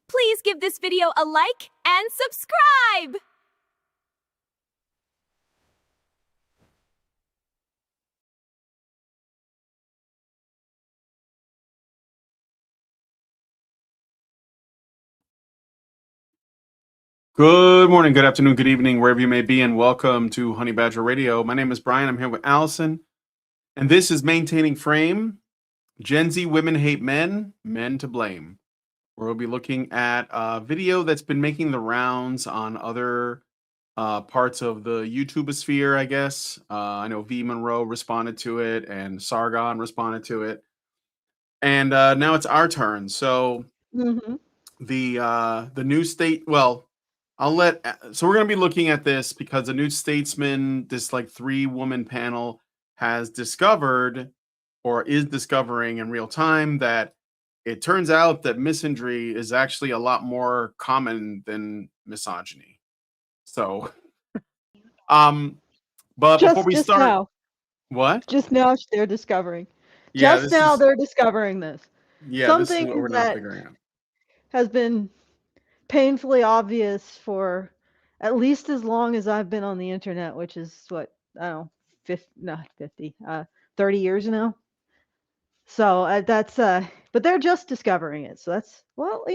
Please give this video a like and subscribe! Good morning, good afternoon, good evening, wherever you may be, and welcome to Honey Badger Radio. My name is Brian. I'm here with Allison, and this is Maintaining Frame. Gen Z women hate men, men to blame. We'll be looking at a video that's been making the rounds on other parts of the YouTube sphere, I guess. I know V Monroe responded to it, and Sargon responded to it, and now it's our turn. So the New State, well, so we're going to be looking at this because the New Statesman, this like 3-woman panel, has discovered or is discovering in real time that it turns out that misandry is actually a lot more common than misogyny. So, but before we start, now. What? Just now they're discovering. Yeah, just now they're discovering this. Yeah, something this is what we're now figuring out. Has been painfully obvious for at least as long as I've been on the internet, which is what, I don't know, 30 years now. So that's but they're just discovering it. So that's, well,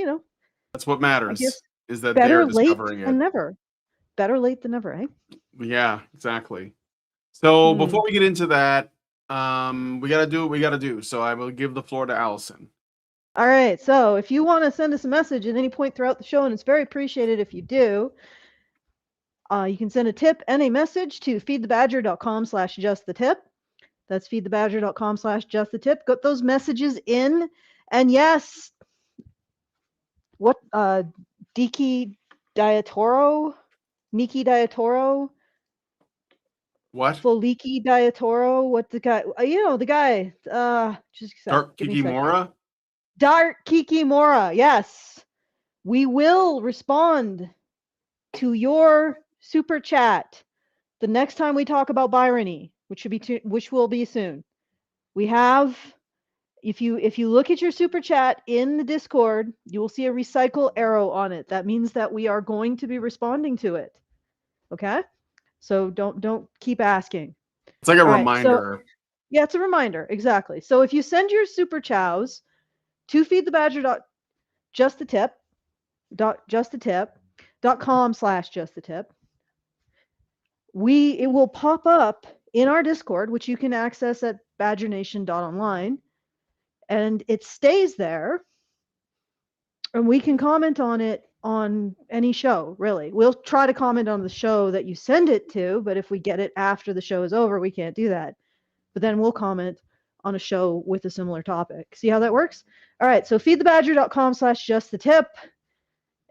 that's what matters, is that better they're discovering late than never. Better late than never, eh? Yeah, exactly. So before we get into that, we got to do what we got to do. So I will give the floor to Allison. All right. So if you want to send us a message at any point throughout the show, and it's very appreciated if you do, you can send a tip and a message to feedthebadger.com/justthetip. That's feedthebadger.com/justthetip. Got those messages in. And yes, what, Niki Diatoro? What? Foliki Diatoro? What the guy? The guy. Just Dark Kikimora? Dark Kikimora. Yes, we will respond to your super chat the next time we talk about Byrony, which will be soon. We have, if you look at your super chat in the Discord, you will see a recycle arrow on it. That means that we are going to be responding to it. Okay? So don't keep asking. It's like a reminder. Yeah, it's a reminder. Exactly. So if you send your super chows to feedthebadger.justthetip.com/justthetip, it will pop up in our Discord, which you can access at badgernation.online, and it stays there, and we can comment on it on any show, really. We'll try to comment on the show that you send it to, but if we get it after the show is over, we can't do that. But then we'll comment on a show with a similar topic. See how that works? All right, so feedthebadger.com/justthetip,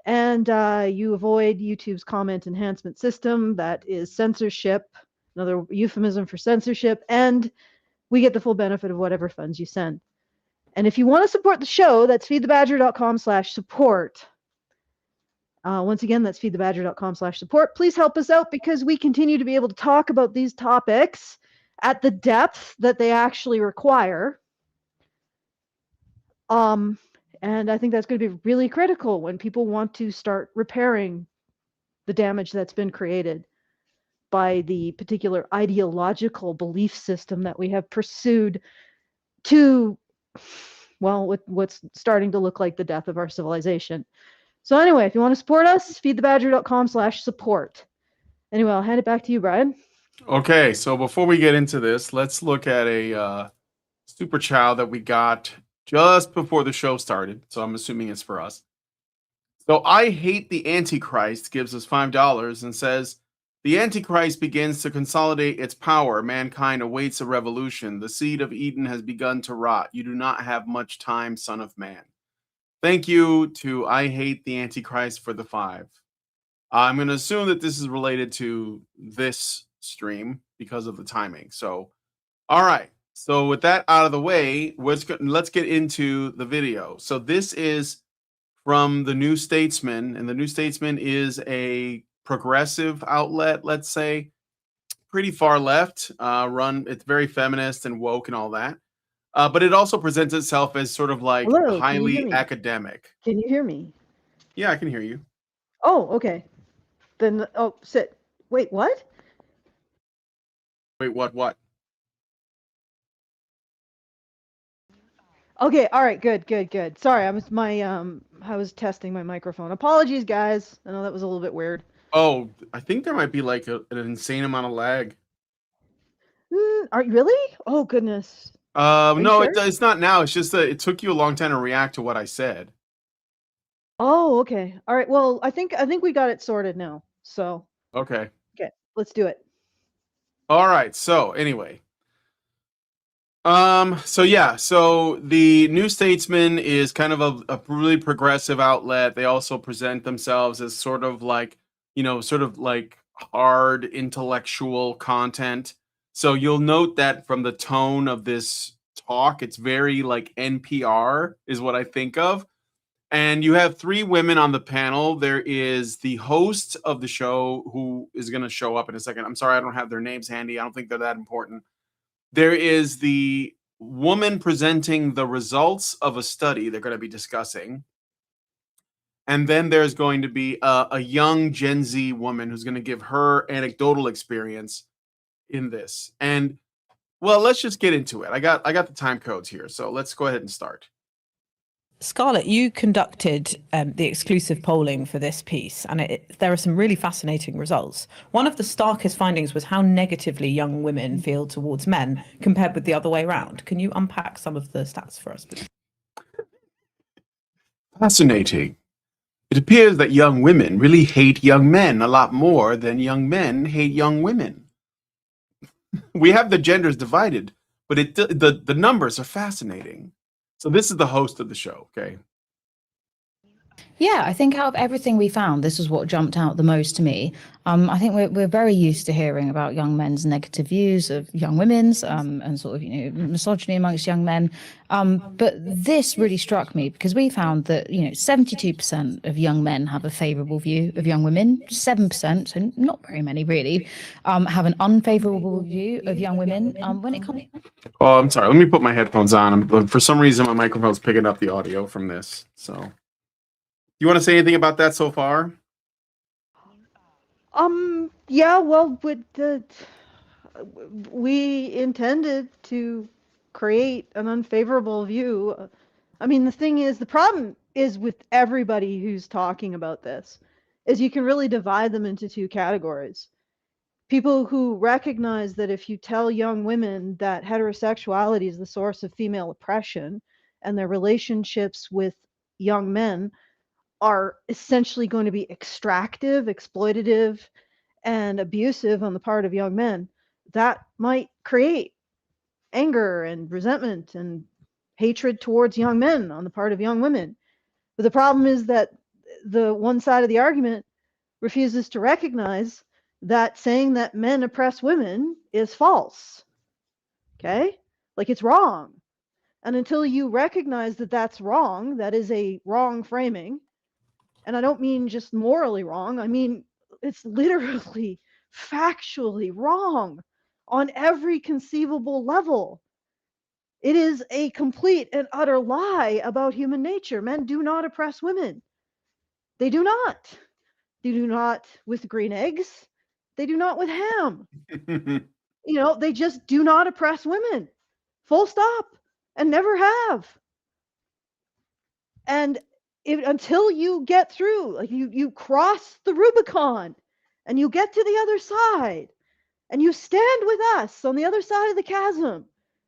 and you avoid YouTube's comment enhancement system. That is censorship, another euphemism for censorship, and we get the full benefit of whatever funds you send. And if you want to support the show, that's feedthebadger.com/support. Once again, that's feedthebadger.com/support. Please help us out because we continue to be able to talk about these topics at the depth that they actually require. And I think that's going to be really critical when people want to start repairing the damage that's been created by the particular ideological belief system that we have pursued to, well, what's starting to look like the death of our civilization. So anyway, if you want to support us, feedthebadger.com/support. Anyway, I'll hand it back to you, Brian. Okay, so before we get into this, let's look at a super chow that we got just before the show started. So I'm assuming it's for us. So I Hate the Antichrist gives us $5 and says, the Antichrist begins to consolidate its power. Mankind awaits a revolution. The seed of Eden has begun to rot. You do not have much time, son of man. Thank you to I Hate the Antichrist for the 5. I'm going to assume that this is related to this stream because of the timing. So, all right. So with that out of the way, let's get into the video. So this is from the New Statesman, and the New Statesman is a progressive outlet, let's say, pretty far left, it's very feminist and woke and all that. But it also presents itself as sort of like highly academic. Can you hear me? Yeah, I can hear you. Oh, okay. Then, oh, sit. Wait, what? Wait, what? Okay, all right, good. Sorry, I was testing my microphone. Apologies, guys. I know that was a little bit weird. Oh, I think there might be like an insane amount of lag. Are you really? Oh goodness. you No, sure? it's not now. It's just that it took you a long time to react to what I said. Oh, okay. All right. Well, I think we got it sorted now. So, Okay. okay, let's do it. All right. So anyway, so yeah, so the New Statesman is kind of a really progressive outlet. They also present themselves as sort of like, sort of like hard intellectual content. So you'll note that from the tone of this talk, it's very like NPR is what I think of. And you have three women on the panel. There is the host of the show who is going to show up in a second. I'm sorry, I don't have their names handy. I don't think they're that important. There is the woman presenting the results of a study they're going to be discussing. And then there's going to be a young Gen Z woman who's going to give her anecdotal experience in this. And well, let's just get into it. I got the time codes here, so let's go ahead and start. Scarlett, you conducted the exclusive polling for this piece, and there are some really fascinating results. One of the starkest findings was how negatively young women feel towards men compared with the other way around. Can you unpack some of the stats for us, please? Fascinating. It appears that young women really hate young men a lot more than young men hate young women. We have the genders divided, but the numbers are fascinating. So this is the host of the show, okay? Yeah, I think out of everything we found, this is what jumped out the most to me. I think we're very used to hearing about young men's negative views of young women's and sort of misogyny amongst young men. But this really struck me because we found that 72% of young men have a favourable view of young women, 7%, so not very many really, have an unfavourable view of young women. When it comes, Oh, I'm sorry. Let me put my headphones on. For some reason, my microphone's picking up the audio from this. So, you want to say anything about that so far? Yeah, well, we intended to create an unfavorable view. I mean, the problem is with everybody who's talking about this, is you can really divide them into two categories. People who recognize that if you tell young women that heterosexuality is the source of female oppression and their relationships with young men are essentially going to be extractive, exploitative, and abusive on the part of young men, that might create anger and resentment and hatred towards young men on the part of young women. But the problem is that the one side of the argument refuses to recognize that saying that men oppress women is false. Okay? Like it's wrong. And until you recognize that that's wrong, that is a wrong framing, and I don't mean just morally wrong, I mean it's literally factually wrong on every conceivable level. It is a complete and utter lie about human nature. Men do not oppress women. They do not. They do not with green eggs. They do not with ham. They just do not oppress women. Full stop. And never have. And until you get through, like you cross the Rubicon and you get to the other side and you stand with us on the other side of the chasm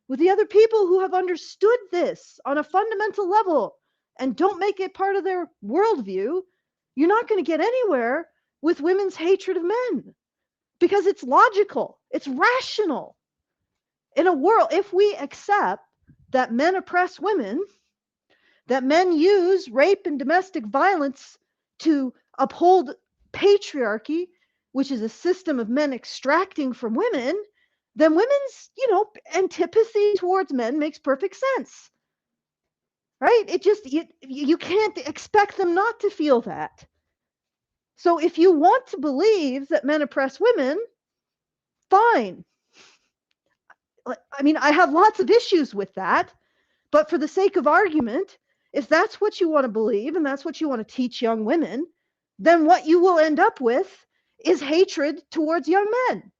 with the other people who have understood this on a fundamental level and don't make it part of their worldview, you're not going to get anywhere with women's hatred of men because it's logical, it's rational. In a world, if we accept that men oppress women, that men use rape and domestic violence to uphold patriarchy, which is a system of men extracting from women, then women's, antipathy towards men makes perfect sense. Right? It just, you can't expect them not to feel that. So if you want to believe that men oppress women, fine. I mean, I have lots of issues with that, but for the sake of argument, if that's what you want to believe and that's what you want to teach young women, then what you will end up with is hatred towards young men.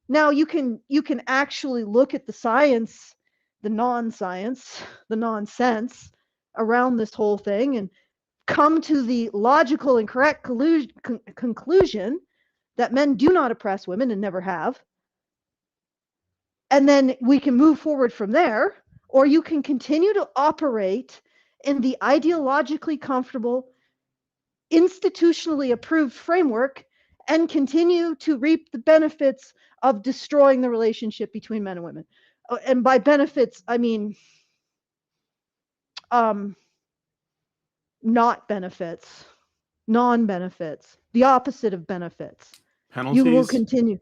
Now you can actually look at the science, the non-science, the nonsense around this whole thing and come to the logical and correct conclusion that men do not oppress women and never have. And then we can move forward from there, or you can continue to operate in the ideologically comfortable, institutionally approved framework and continue to reap the benefits of destroying the relationship between men and women. And by benefits, I mean not benefits, non-benefits, the opposite of benefits. Penalties? You will continue.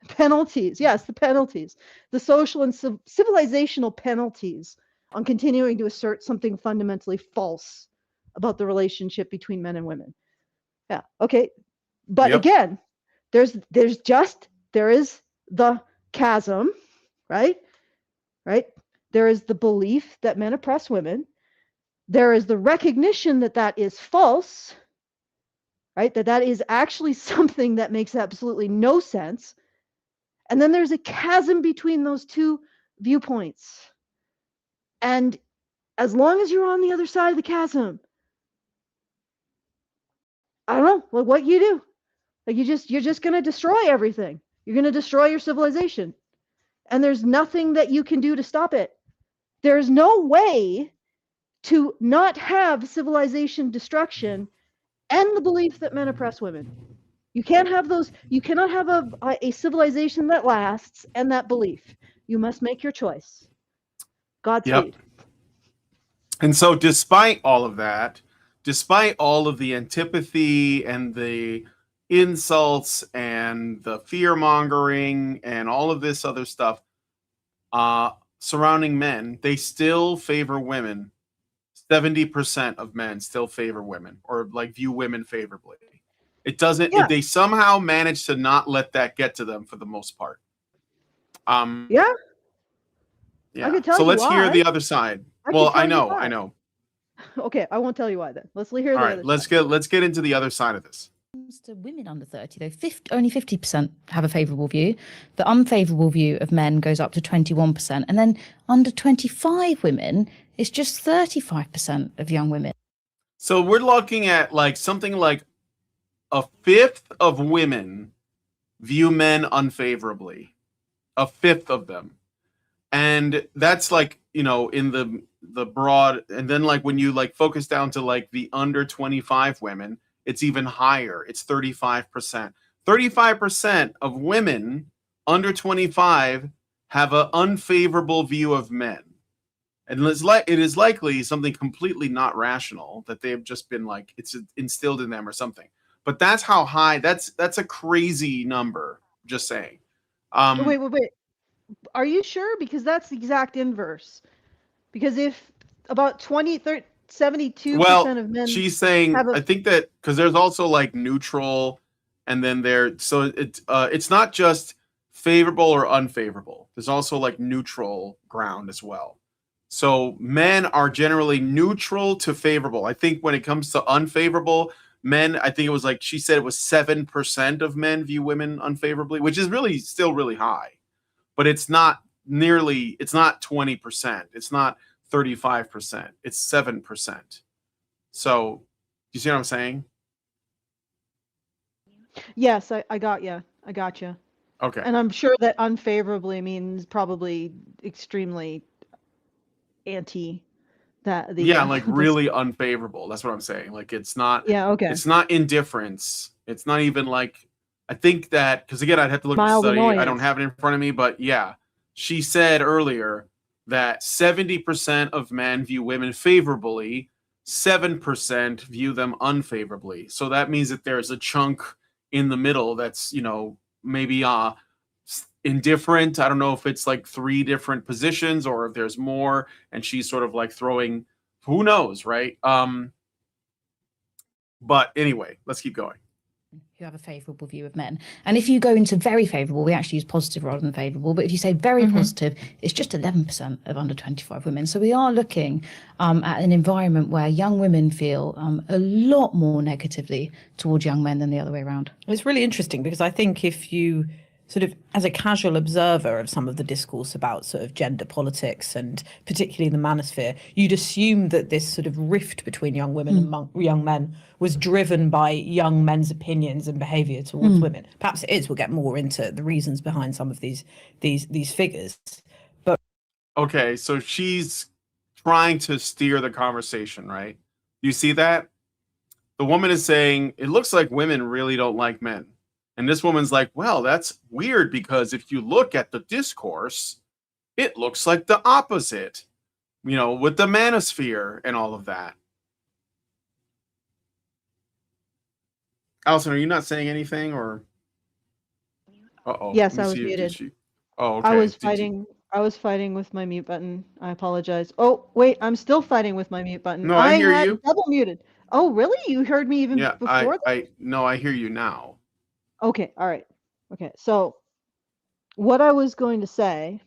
Penalties, yes, the penalties. The social and civilizational penalties on continuing to assert something fundamentally false about the relationship between men and women. Yeah, okay. But Yep. again, there is the chasm, right? There is the belief that men oppress women. There is the recognition that that is false, right? That is actually something that makes absolutely no sense. And then there's a chasm between those two viewpoints. And as long as you're on the other side of the chasm, I don't know, like what you do. Like you're just going to destroy everything. You're going to destroy your civilization. And there's nothing that you can do to stop it. There's no way to not have civilization destruction and the belief that men oppress women. You can't have those. You cannot have a civilization that lasts and that belief. You must make your choice. Godspeed. Yep. And so despite all of that, despite all of the antipathy and the insults and the fear-mongering and all of this other stuff surrounding men, they still favor women. 70% of men still favor women or like view women favorably. It doesn't, Yeah. they somehow manage to not let that get to them for the most part. Yeah. Yeah. I could tell so you let's hear why. the other side. I Well, can I tell you know, why. I know. Okay, I won't tell you why then. Let's hear All the right, other let's side. get into the other side of this. Comes to women under 30, though, only 50% have a favourable view. The unfavourable view of men goes up to 21%. And then under 25 women, it's just 35% of young women. So we're looking at like something like a fifth of women view men unfavorably. A fifth of them. And that's like, you know, in the broad, and then like when you like focus down to like the under 25 women, it's even higher. It's 35%. 35% of women under 25 have an unfavorable view of men. And it is likely something completely not rational that they've just been like, it's instilled in them or something. But that's how high, that's a crazy number, just saying. Wait. Are you sure? Because that's the exact inverse. Because if about 72% of men she's saying, have I think that because there's also like neutral, and then it's not just favorable or unfavorable. There's also like neutral ground as well. So men are generally neutral to favorable. I think when it comes to unfavorable men, I think it was like she said it was 7% of men view women unfavorably, which is really still really high. But it's not 20%. It's not 35%. It's 7%. So, you see what I'm saying? Yes, I got you. I got you. Okay. And I'm sure that unfavorably means probably extremely anti that Yeah, like really unfavorable. That's what I'm saying. Like it's not indifference. It's not even like, I think that, because again, I'd have to look at the Mild study. I don't annoyance. have it in front of me, but yeah, she said earlier that 70% of men view women favorably, 7% view them unfavorably. So that means that there's a chunk in the middle that's, you know, maybe indifferent. I don't know if it's like 3 different positions or if there's more, and she's sort of like throwing, who knows, right? But anyway, let's keep going. who have a favorable view of men. And if you go into very favorable, we actually use positive rather than favorable, but if you say very positive, it's just 11% of under 25 women. So we are looking at an environment where young women feel a lot more negatively towards young men than the other way around. It's really interesting because I think if you sort of, as a casual observer of some of the discourse about sort of gender politics and particularly the manosphere, you'd assume that this sort of rift between young women and young men was driven by young men's opinions and behaviour towards women. Perhaps it is. We'll get more into the reasons behind some of these figures. But Okay, so she's trying to steer the conversation, right? You see that? The woman is saying, it looks like women really don't like men. And this woman's like, well, that's weird because if you look at the discourse, it looks like the opposite, with the manosphere and all of that. Allison, are you not saying anything or? Uh-oh. Yes, I was muted. Oh, okay. I was fighting with my mute button. I apologize. Oh, wait, I'm still fighting with my mute button. No, I hear had you. Double muted. Oh, really? You heard me even before that? I hear you now. Okay, all right. Okay, so what I was going to say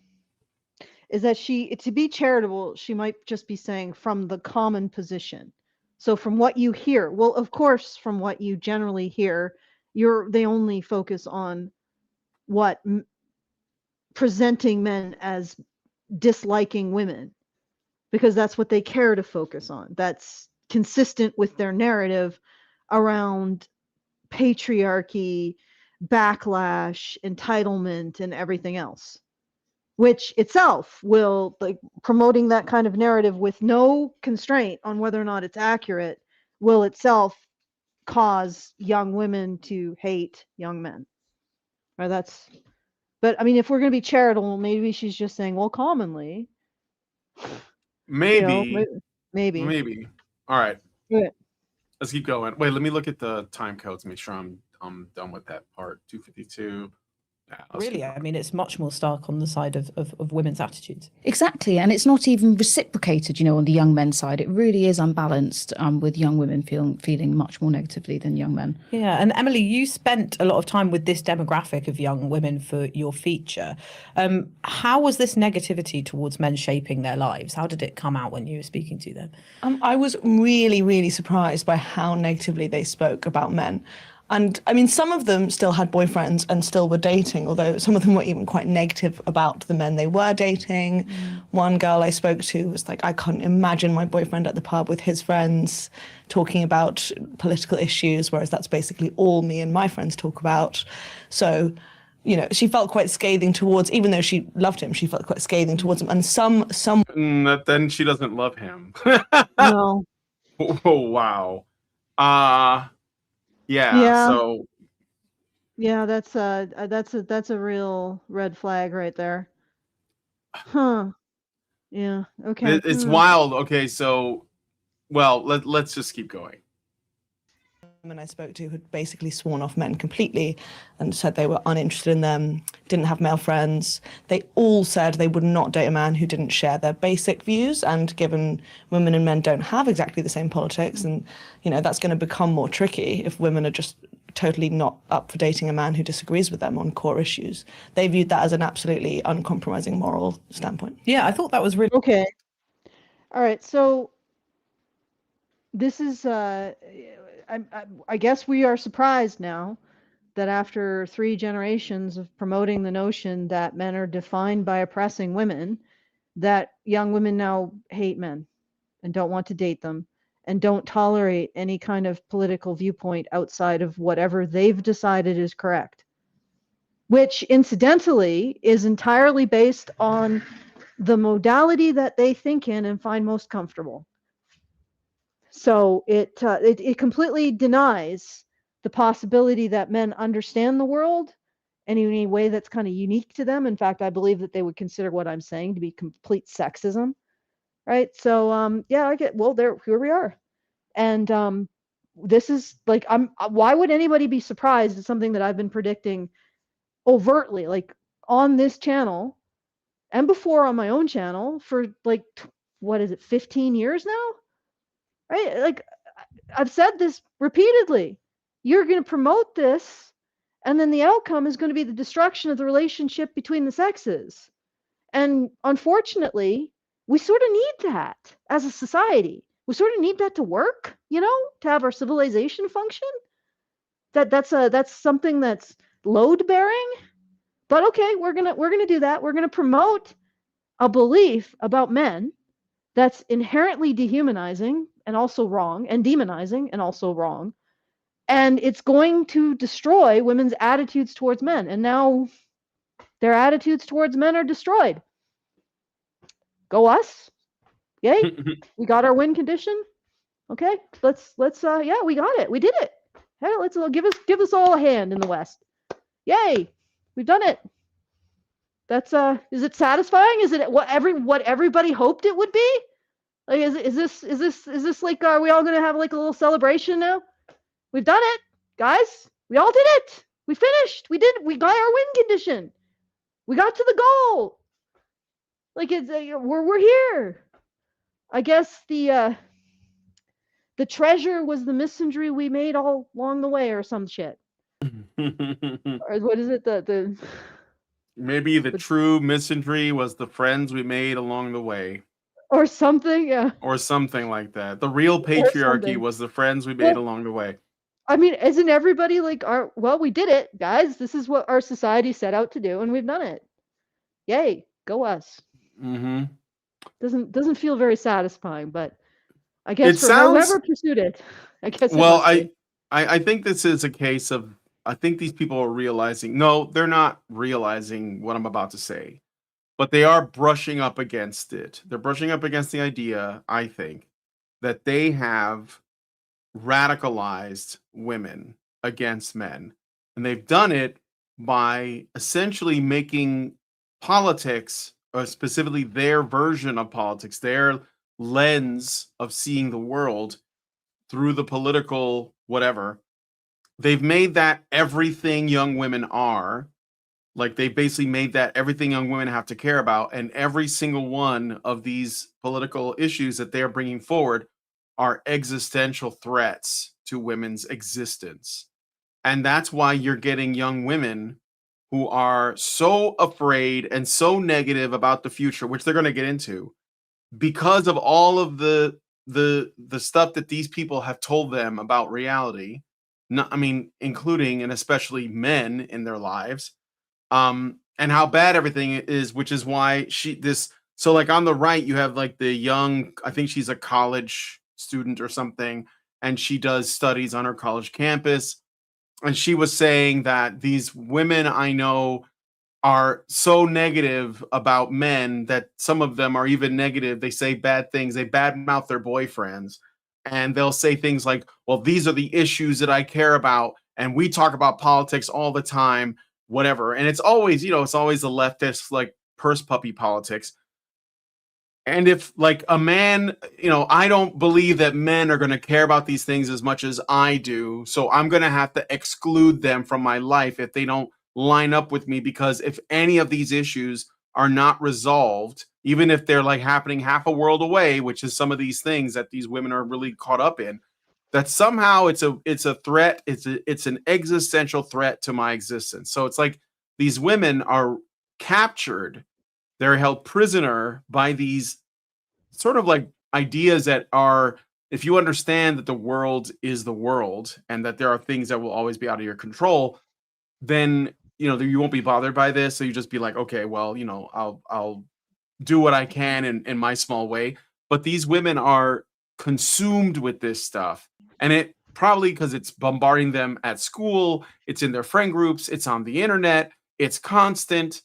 is that to be charitable, she might just be saying from the common position. So from what you hear, well, of course, from what you generally hear, they only focus on what presenting men as disliking women, because that's what they care to focus on. That's consistent with their narrative around patriarchy, backlash, entitlement, and everything else, which itself will, like, promoting that kind of narrative with no constraint on whether or not it's accurate will itself cause young women to hate young men. Or but I mean, if we're going to be charitable, maybe she's just saying, well, commonly. Maybe. Maybe. All right. Yeah. Let's keep going. Wait, let me look at the time codes, make sure I'm done with that part. 2:52. Yeah, really, I mean, it's much more stark on the side of women's attitudes. Exactly. And it's not even reciprocated, on the young men's side. It really is unbalanced, with young women feeling much more negatively than young men. Yeah. And Emily, you spent a lot of time with this demographic of young women for your feature. How was this negativity towards men shaping their lives? How did it come out when you were speaking to them? I was really, really surprised by how negatively they spoke about men. And I mean, some of them still had boyfriends and still were dating, although some of them were even quite negative about the men they were dating. One girl I spoke to was like, I couldn't imagine my boyfriend at the pub with his friends talking about political issues, whereas that's basically all me and my friends talk about. So, she felt quite scathing towards, even though she loved him, she felt quite scathing towards him. And some. Then she doesn't love him. No. Oh, wow. Yeah. So. Yeah, that's a real red flag right there. Huh. Yeah. Okay. It's wild. Okay, so, well, let's just keep going. Women I spoke to had basically sworn off men completely and said they were uninterested in them, didn't have male friends. They all said they would not date a man who didn't share their basic views, and given women and men don't have exactly the same politics, and that's going to become more tricky if women are just totally not up for dating a man who disagrees with them on core issues. They viewed that as an absolutely uncompromising moral standpoint. Yeah, I thought that was really okay. All right, so this is I guess we are surprised now that after 3 generations of promoting the notion that men are defined by oppressing women, that young women now hate men and don't want to date them and don't tolerate any kind of political viewpoint outside of whatever they've decided is correct, which incidentally is entirely based on the modality that they think in and find most comfortable. So it completely denies the possibility that men understand the world in any way that's kind of unique to them. In fact, I believe that they would consider what I'm saying to be complete sexism, right? So yeah, here we are, and this is like, why would anybody be surprised at something that I've been predicting overtly, like on this channel and before on my own channel for like, what is it, 15 years now? Right? Like, I've said this repeatedly. you're going to promote this, and then the outcome is going to be the destruction of the relationship between the sexes. And unfortunately, we sort of need that as a society. We sort of need that to work, to have our civilization function. That's something that's load bearing. But okay, we're gonna do that. We're gonna promote a belief about men that's inherently dehumanizing and also wrong, and demonizing and also wrong. And it's going to destroy women's attitudes towards men. And now their attitudes towards men are destroyed. Go us. Yay. We got our win condition. Okay. Let's yeah, we got it. We did it. Hey, let's give us all a hand in the West. Yay. We've done it. That's is it satisfying? Is it what everybody hoped it would be? Like is this like, are we all gonna have like a little celebration now? We've done it, guys. We all did it. We finished. We got our win condition. We got to the goal. Like it's we're here. I guess the treasure was the misandry we made all along the way, or some shit. Or what is it? The Maybe the true misandry was the friends we made along the way. Or something, yeah. Or something like that. The real patriarchy was the friends we made along the way. I mean, isn't everybody like, we did it, guys. This is what our society set out to do, and we've done it. Yay, go us. Mm-hmm. Doesn't feel very satisfying, but I guess whoever pursued it, I guess. Well, I think this is a case of, I think these people are realizing, no, they're not realizing what I'm about to say, but they are brushing up against it. They're brushing up against the idea, I think, that they have radicalized women against men. And they've done it by essentially making politics, or specifically their version of politics, their lens of seeing the world through the political whatever. They've made that everything young women are. Like, they basically made that everything young women have to care about. And every single one of these political issues that they're bringing forward are existential threats to women's existence. And that's why you're getting young women who are so afraid and so negative about the future, which they're going to get into, because of all of the stuff that these people have told them about reality. I mean, including and especially men in their lives, and how bad everything is, which is why so like on the right, you have like the young, I think she's a college student or something, and she does studies on her college campus. And she was saying that these women I know are so negative about men that some of them are even negative. They say bad things. They badmouth their boyfriends. And they'll say things like, well, these are the issues that I care about. And we talk about politics all the time, whatever. And it's always, it's always the leftist, like, purse puppy politics. And if, like, a man, I don't believe that men are going to care about these things as much as I do. So I'm going to have to exclude them from my life if they don't line up with me, because if any of these issues are not resolved, even if they're like happening half a world away, which is some of these things that these women are really caught up in, that somehow it's a threat. It's an existential threat to my existence. So it's like these women are captured. They're held prisoner by these sort of like ideas that are, if you understand that the world is the world and that there are things that will always be out of your control, then, you won't be bothered by this. So you just be like, okay, well, I'll do what I can in my small way. But these women are consumed with this stuff. And it probably because it's bombarding them at school, it's in their friend groups, it's on the internet, it's constant.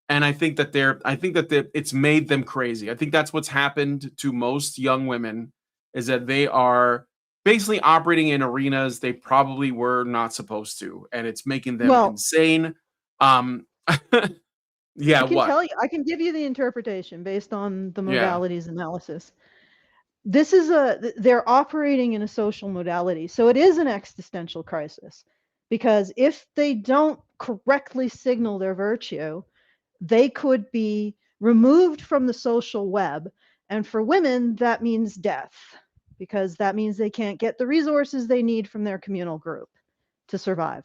And I think that it's made them crazy. I think that's what's happened to most young women, is that they are basically operating in arenas they probably were not supposed to, and it's making them insane. Yeah, I can give you the interpretation based on the modalities analysis. This is they're operating in a social modality, so it is an existential crisis, because if they don't correctly signal their virtue, they could be removed from the social web. And for women, that means death, because that means they can't get the resources they need from their communal group. to survive.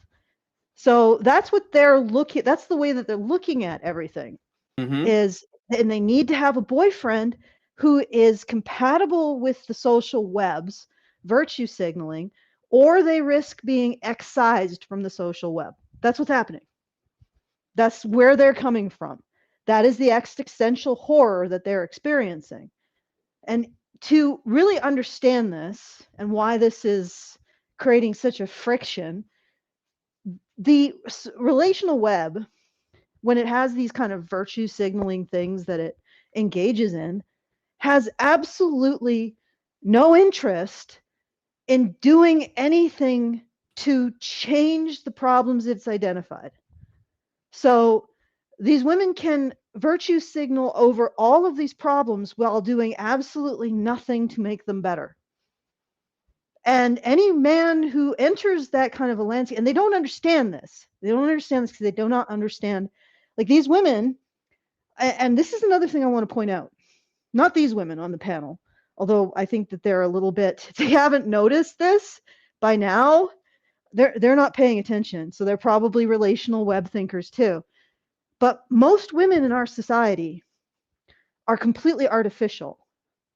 So that's what they're looking, that's the way that they're looking at everything is, and they need to have a boyfriend who is compatible with the social webs, virtue signaling, or they risk being excised from the social web. That's what's happening. That's where they're coming from. That is the existential horror that they're experiencing. And to really understand this and why this is creating such a friction, the relational web, when it has these kind of virtue signaling things that it engages in, has absolutely no interest in doing anything to change the problems it's identified. So these women can virtue signal over all of these problems while doing absolutely nothing to make them better. And any man who enters that kind of a landscape, and they don't understand this. They don't understand this because they do not understand, like these women, and this is another thing I want to point out. Not these women on the panel, although I think that they're a little bit, if they haven't noticed this by now, they're not paying attention. So they're probably relational web thinkers too. But most women in our society are completely artificial.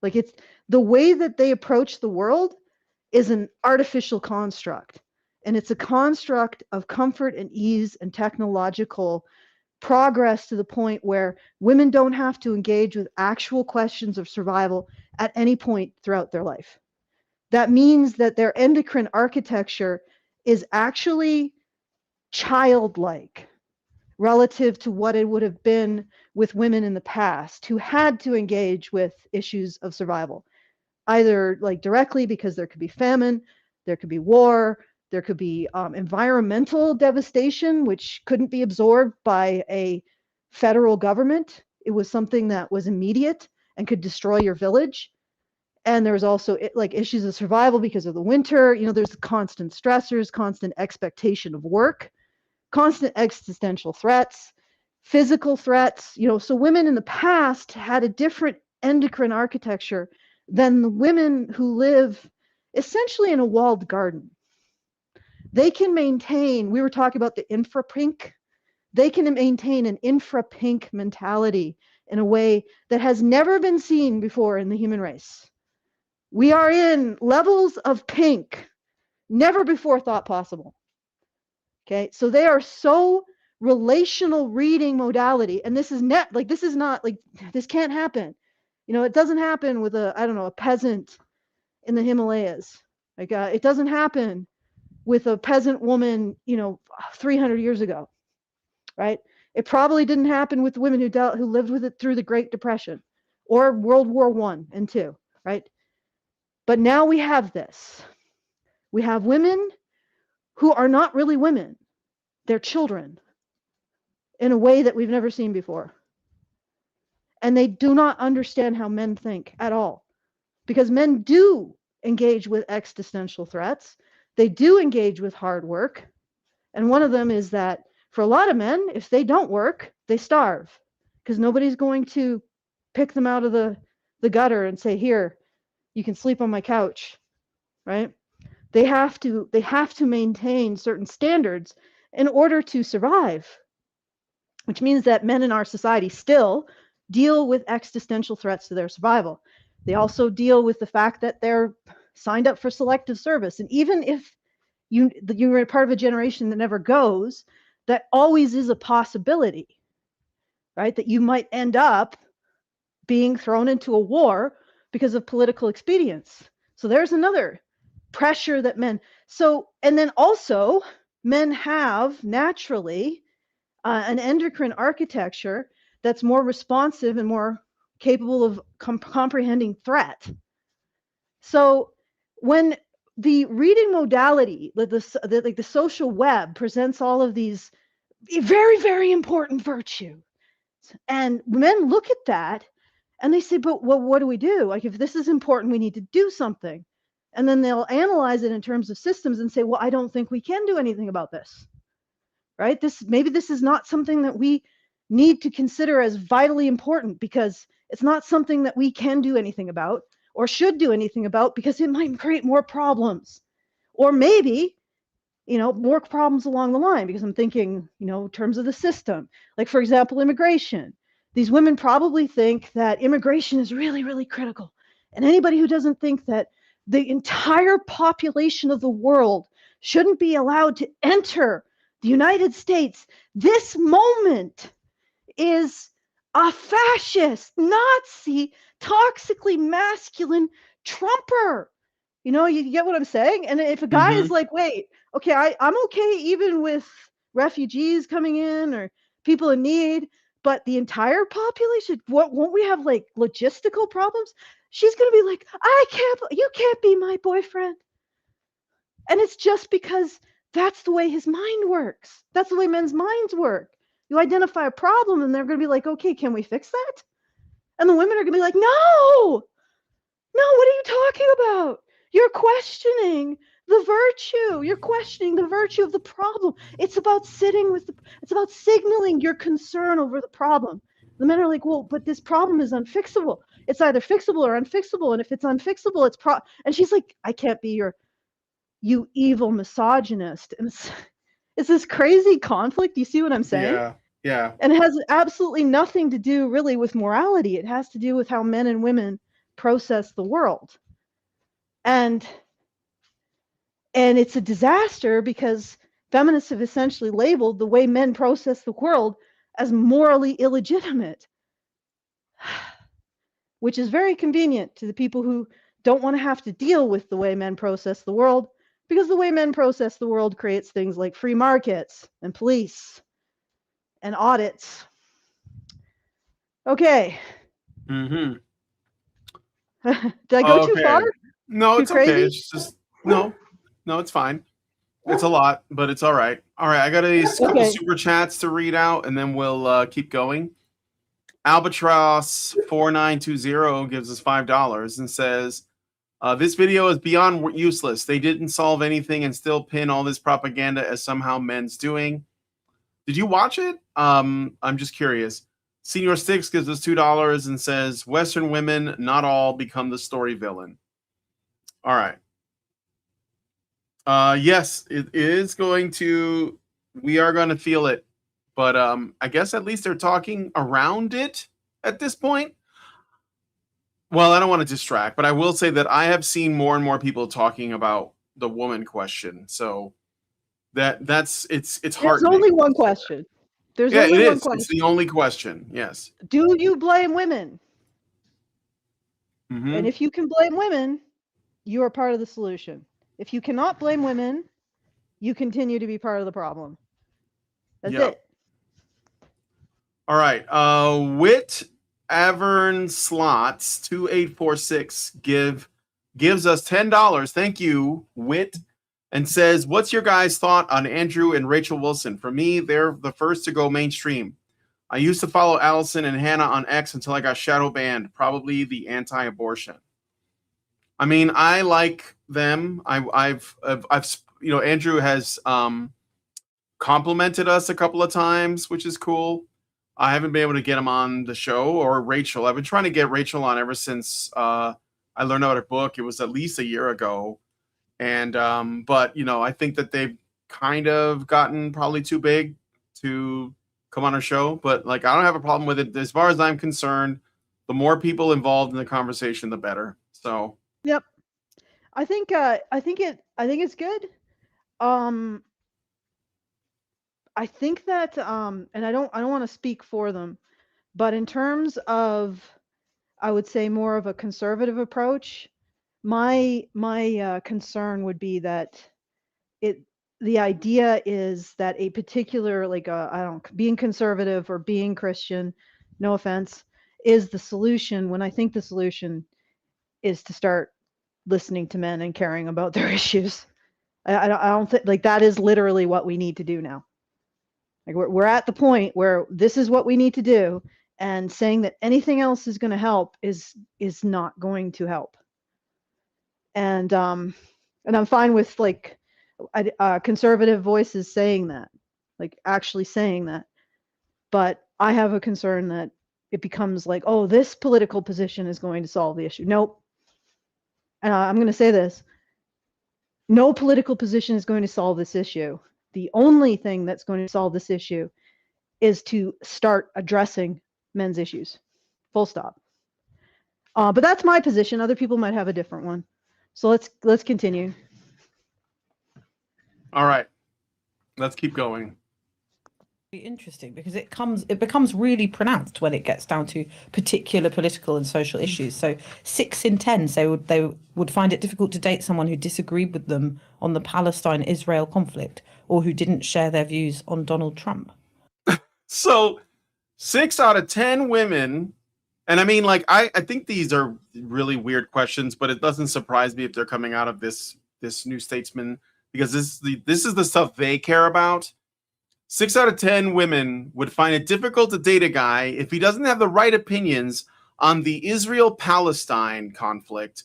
Like it's the way that they approach the world is an artificial construct. And it's a construct of comfort and ease and technological progress to the point where women don't have to engage with actual questions of survival at any point throughout their life. That means that their endocrine architecture is actually childlike relative to what it would have been with women in the past who had to engage with issues of survival, either like directly because there could be famine, there could be war, there could be environmental devastation, which couldn't be absorbed by a federal government. It was something that was immediate and could destroy your village. And there was also like issues of survival because of the winter. You know, there's constant stressors, constant expectation of work, constant existential threats, physical threats. You know, so women in the past had a different endocrine architecture than the women who live essentially in a walled garden. They can maintain, we were talking about the infra-pink, they can maintain an infra-pink mentality in a way that has never been seen before in the human race. We are in levels of pink, never before thought possible. Okay, so they are so relational reading modality, and this is this is not like, this can't happen. You know, it doesn't happen with a peasant in the Himalayas. Like it doesn't happen with a peasant woman, 300 years ago, right? It probably didn't happen with the women who lived with it through the Great Depression or World War I and II, right? But now we have this. We have women who are not really women. They're children in a way that we've never seen before. And they do not understand how men think at all, because men do engage with existential threats. They do engage with hard work. And one of them is that for a lot of men, if they don't work, they starve, because nobody's going to pick them out of the gutter and say, here, you can sleep on my couch, right? They have to maintain certain standards in order to survive, which means that men in our society still deal with existential threats to their survival. They also deal with the fact that they're signed up for selective service. And even if you're part of a generation that never goes, that always is a possibility, right? That you might end up being thrown into a war because of political expedience. So there's another pressure that men, and then also men have naturally an endocrine architecture that's more responsive and more capable of comprehending threat. So when the reading modality, the social web presents all of these very, very important virtues, and men look at that and they say, but well, what do we do? Like, if this is important, we need to do something. And then they'll analyze it in terms of systems and say, well, I don't think we can do anything about this, right? Maybe this is not something that we need to consider as vitally important, because it's not something that we can do anything about or should do anything about, because it might create more problems. Or maybe more problems along the line, because I'm thinking, in terms of the system, like, for example, immigration. These women probably think that immigration is really, really critical. And anybody who doesn't think that the entire population of the world shouldn't be allowed to enter the United States this moment is a fascist, Nazi, toxically masculine Trumper. You get what I'm saying? And if a guy is like, wait, okay, I'm okay even with refugees coming in or people in need, but the entire population, won't we have like logistical problems? She's going to be like, you can't be my boyfriend. And it's just because that's the way his mind works. That's the way men's minds work. You identify a problem and they're going to be like, okay, can we fix that? And the women are going to be like, no, what are you talking about? You're questioning the virtue. You're questioning the virtue of the problem. It's about it's about signaling your concern over the problem. The men are like, well, but this problem is unfixable. It's either fixable or unfixable. And if it's unfixable, and she's like, I can't be you evil misogynist. And it's this crazy conflict. You see what I'm saying? Yeah. And it has absolutely nothing to do really with morality. It has to do with how men and women process the world. And it's a disaster because feminists have essentially labeled the way men process the world as morally illegitimate, which is very convenient to the people who don't want to have to deal with the way men process the world, because the way men process the world creates things like free markets and police and audits. Okay. Mm-hmm. Did I go too far? No, Too it's crazy? okay. It's just no, it's fine. It's a lot, but it's all right. All right, I got a couple super chats to read out, and then we'll keep going. Albatross 4920 gives us $5 and says, "This video is beyond useless. They didn't solve anything and still pin all this propaganda as somehow men's doing." Did you watch it? I'm just curious. Senior Sticks gives us $2 and says, "Western women, not all, become the story villain." All right. Yes, it is going to. We are going to feel it, but I guess at least they're talking around it at this point. Well, I don't want to distract, but I will say that I have seen more and more people talking about the woman question. So that's it's There's heartening. only one question. There's Yeah, only it one is. question. It's the only question. Yes. Do you blame women? Mhm. And if you can blame women, you are part of the solution. If you cannot blame women, you continue to be part of the problem. That's it. All right. Wit Avern Slots 2846 gives us $10. Thank you, Wit, and says, "What's your guys' thought on Andrew and Rachel Wilson? For me, they're the first to go mainstream. I used to follow Allison and Hannah on X until I got shadow banned, probably the anti-abortion. I mean, I like them. I've Andrew has complimented us a couple of times, which is cool. I haven't been able to get him on the show, or Rachel. I've been trying to get Rachel on ever since I learned about her book. It was at least a year ago. And but I think that they've kind of gotten probably too big to come on our show. But like, I don't have a problem with it. As far as I'm concerned, the more people involved in the conversation, the better. So Yep. I think it's good. I think that and I don't want to speak for them, but in terms of, I would say, more of a conservative approach, my concern would be that the idea is that a particular, like, being conservative or being Christian, no offense, is the solution, when I think the solution is to start listening to men and caring about their issues. I don't think, like, that is literally what we need to do now. Like, we're at the point where this is what we need to do, and saying that anything else is going to help is not going to help. And I'm fine with, like, conservative voices saying that, like, actually saying that. But I have a concern that it becomes like, oh, this political position is going to solve the issue. Nope. And I'm going to say this. No political position is going to solve this issue. The only thing that's going to solve this issue is to start addressing men's issues. Full stop. But that's my position. Other people might have a different one. So let's continue. All right, let's keep going. Interesting, because it becomes really pronounced when it gets down to particular political and social issues. So 6 in 10 say they would find it difficult to date someone who disagreed with them on the Palestine-Israel conflict or who didn't share their views on Donald Trump. So 6 out of 10 women, and I mean, like, I think these are really weird questions, but it doesn't surprise me if they're coming out of this New Statesman, because this is the stuff they care about. 6 out of 10 women would find it difficult to date a guy if he doesn't have the right opinions on the Israel-Palestine conflict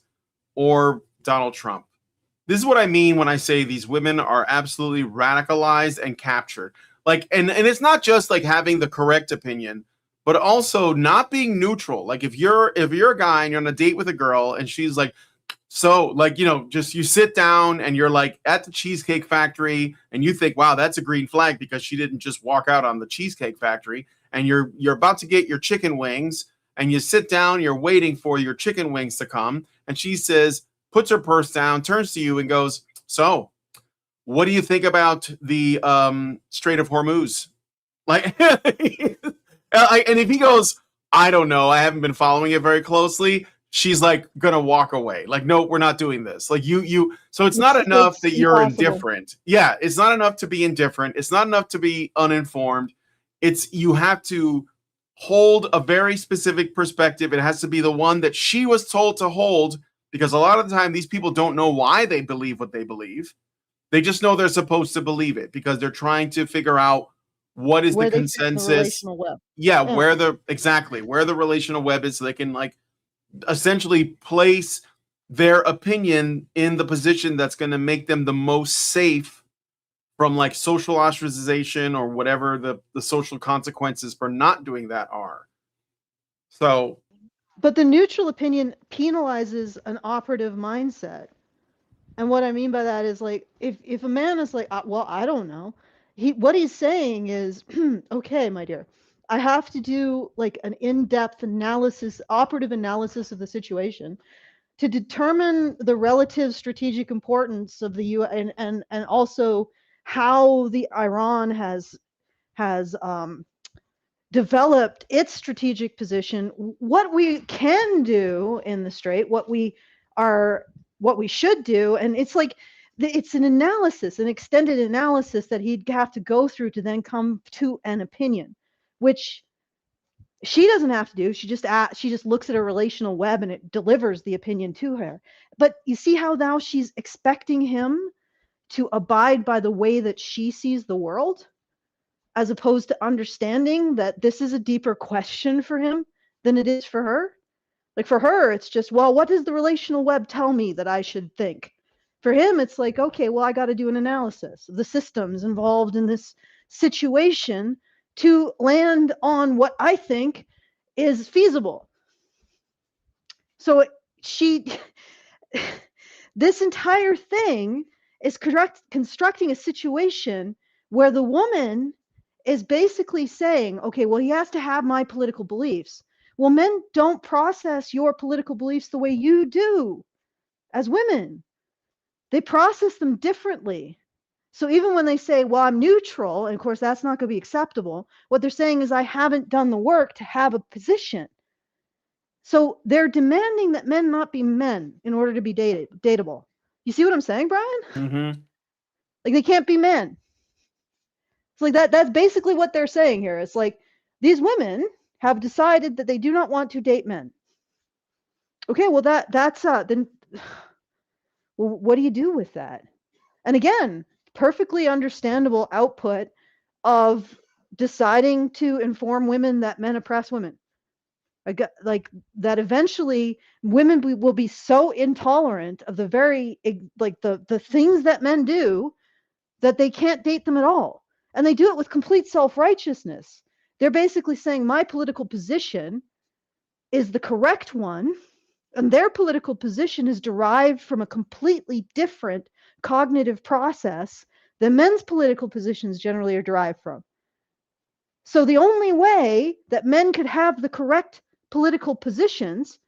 or Donald Trump. This is what I mean when I say these women are absolutely radicalized and captured. Like, and it's not just like having the correct opinion, but also not being neutral. Like, if you're a guy and you're on a date with a girl and she's like, so, like, you know, just you sit down and you're like at the Cheesecake Factory and you think, wow, that's a green flag because she didn't just walk out on the Cheesecake Factory, and you're about to get your chicken wings and you sit down, you're waiting for your chicken wings to come, and she says, puts her purse down, turns to you and goes, so what do you think about the Strait of Hormuz? Like, and if he goes, I don't know, I haven't been following it very closely, she's like gonna walk away. Like, no, we're not doing this. Like, you. So it's not enough that you're indifferent. Yeah, it's not enough to be indifferent. It's not enough to be uninformed. You have to hold a very specific perspective. It has to be the one that she was told to hold, because a lot of the time these people don't know why they believe what they believe. They just know they're supposed to believe it because they're trying to figure out what is the consensus. Yeah, where the relational web is, so they can, like, essentially place their opinion in the position that's going to make them the most safe from, like, social ostracization or whatever the social consequences for not doing that are. So, but the neutral opinion penalizes an operative mindset. And what I mean by that is, like, if a man is like, well, I don't know, what he's saying is, okay, my dear, I have to do like an in-depth analysis, operative analysis of the situation to determine the relative strategic importance of the U.S. and also how the Iran has developed its strategic position, what we can do in the Strait, what we should do. And it's like, it's an analysis, an extended analysis that he'd have to go through to then come to an opinion, which she doesn't have to do. She just looks at a relational web and it delivers the opinion to her. But you see how now she's expecting him to abide by the way that she sees the world, as opposed to understanding that this is a deeper question for him than it is for her. Like, for her, it's just, well, what does the relational web tell me that I should think? For him, it's like, okay, well, I got to do an analysis of the systems involved in this situation to land on what I think is feasible. So this entire thing is constructing a situation where the woman is basically saying, okay, well, he has to have my political beliefs. Well, men don't process your political beliefs the way you do as women. They process them differently. So even when they say, well, I'm neutral, and of course that's not going to be acceptable, what they're saying is, I haven't done the work to have a position. So they're demanding that men not be men in order to be dateable. You see what I'm saying, Brian? mm-hmm. Like, they can't be men. It's like that's basically what they're saying here. It's like, these women have decided that they do not want to date men. Okay, well, that's then, well, what do you do with that? And again, perfectly understandable output of deciding to inform women that men oppress women. Like that eventually women will be so intolerant of the very, like, the things that men do, that they can't date them at all. And they do it with complete self-righteousness. They're basically saying, my political position is the correct one, and their political position is derived from a completely different cognitive process that men's political positions generally are derived from. So the only way that men could have the correct political positions,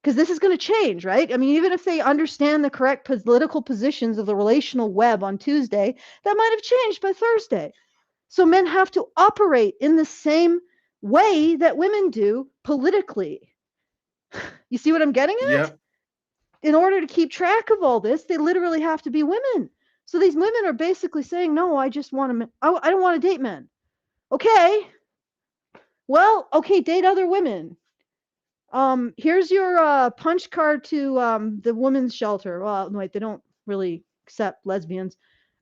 because this is going to change, right? I mean, even if they understand the correct political positions of the relational web on Tuesday, that might have changed by Thursday. So men have to operate in the same way that women do politically. You see what I'm getting at? Yep. In order to keep track of all this, they literally have to be women. So these women are basically saying, no, I just want to, I don't want to date men. Okay. Well, okay, date other women. Here's your punch card to the women's shelter. Well, wait, they don't really accept lesbians.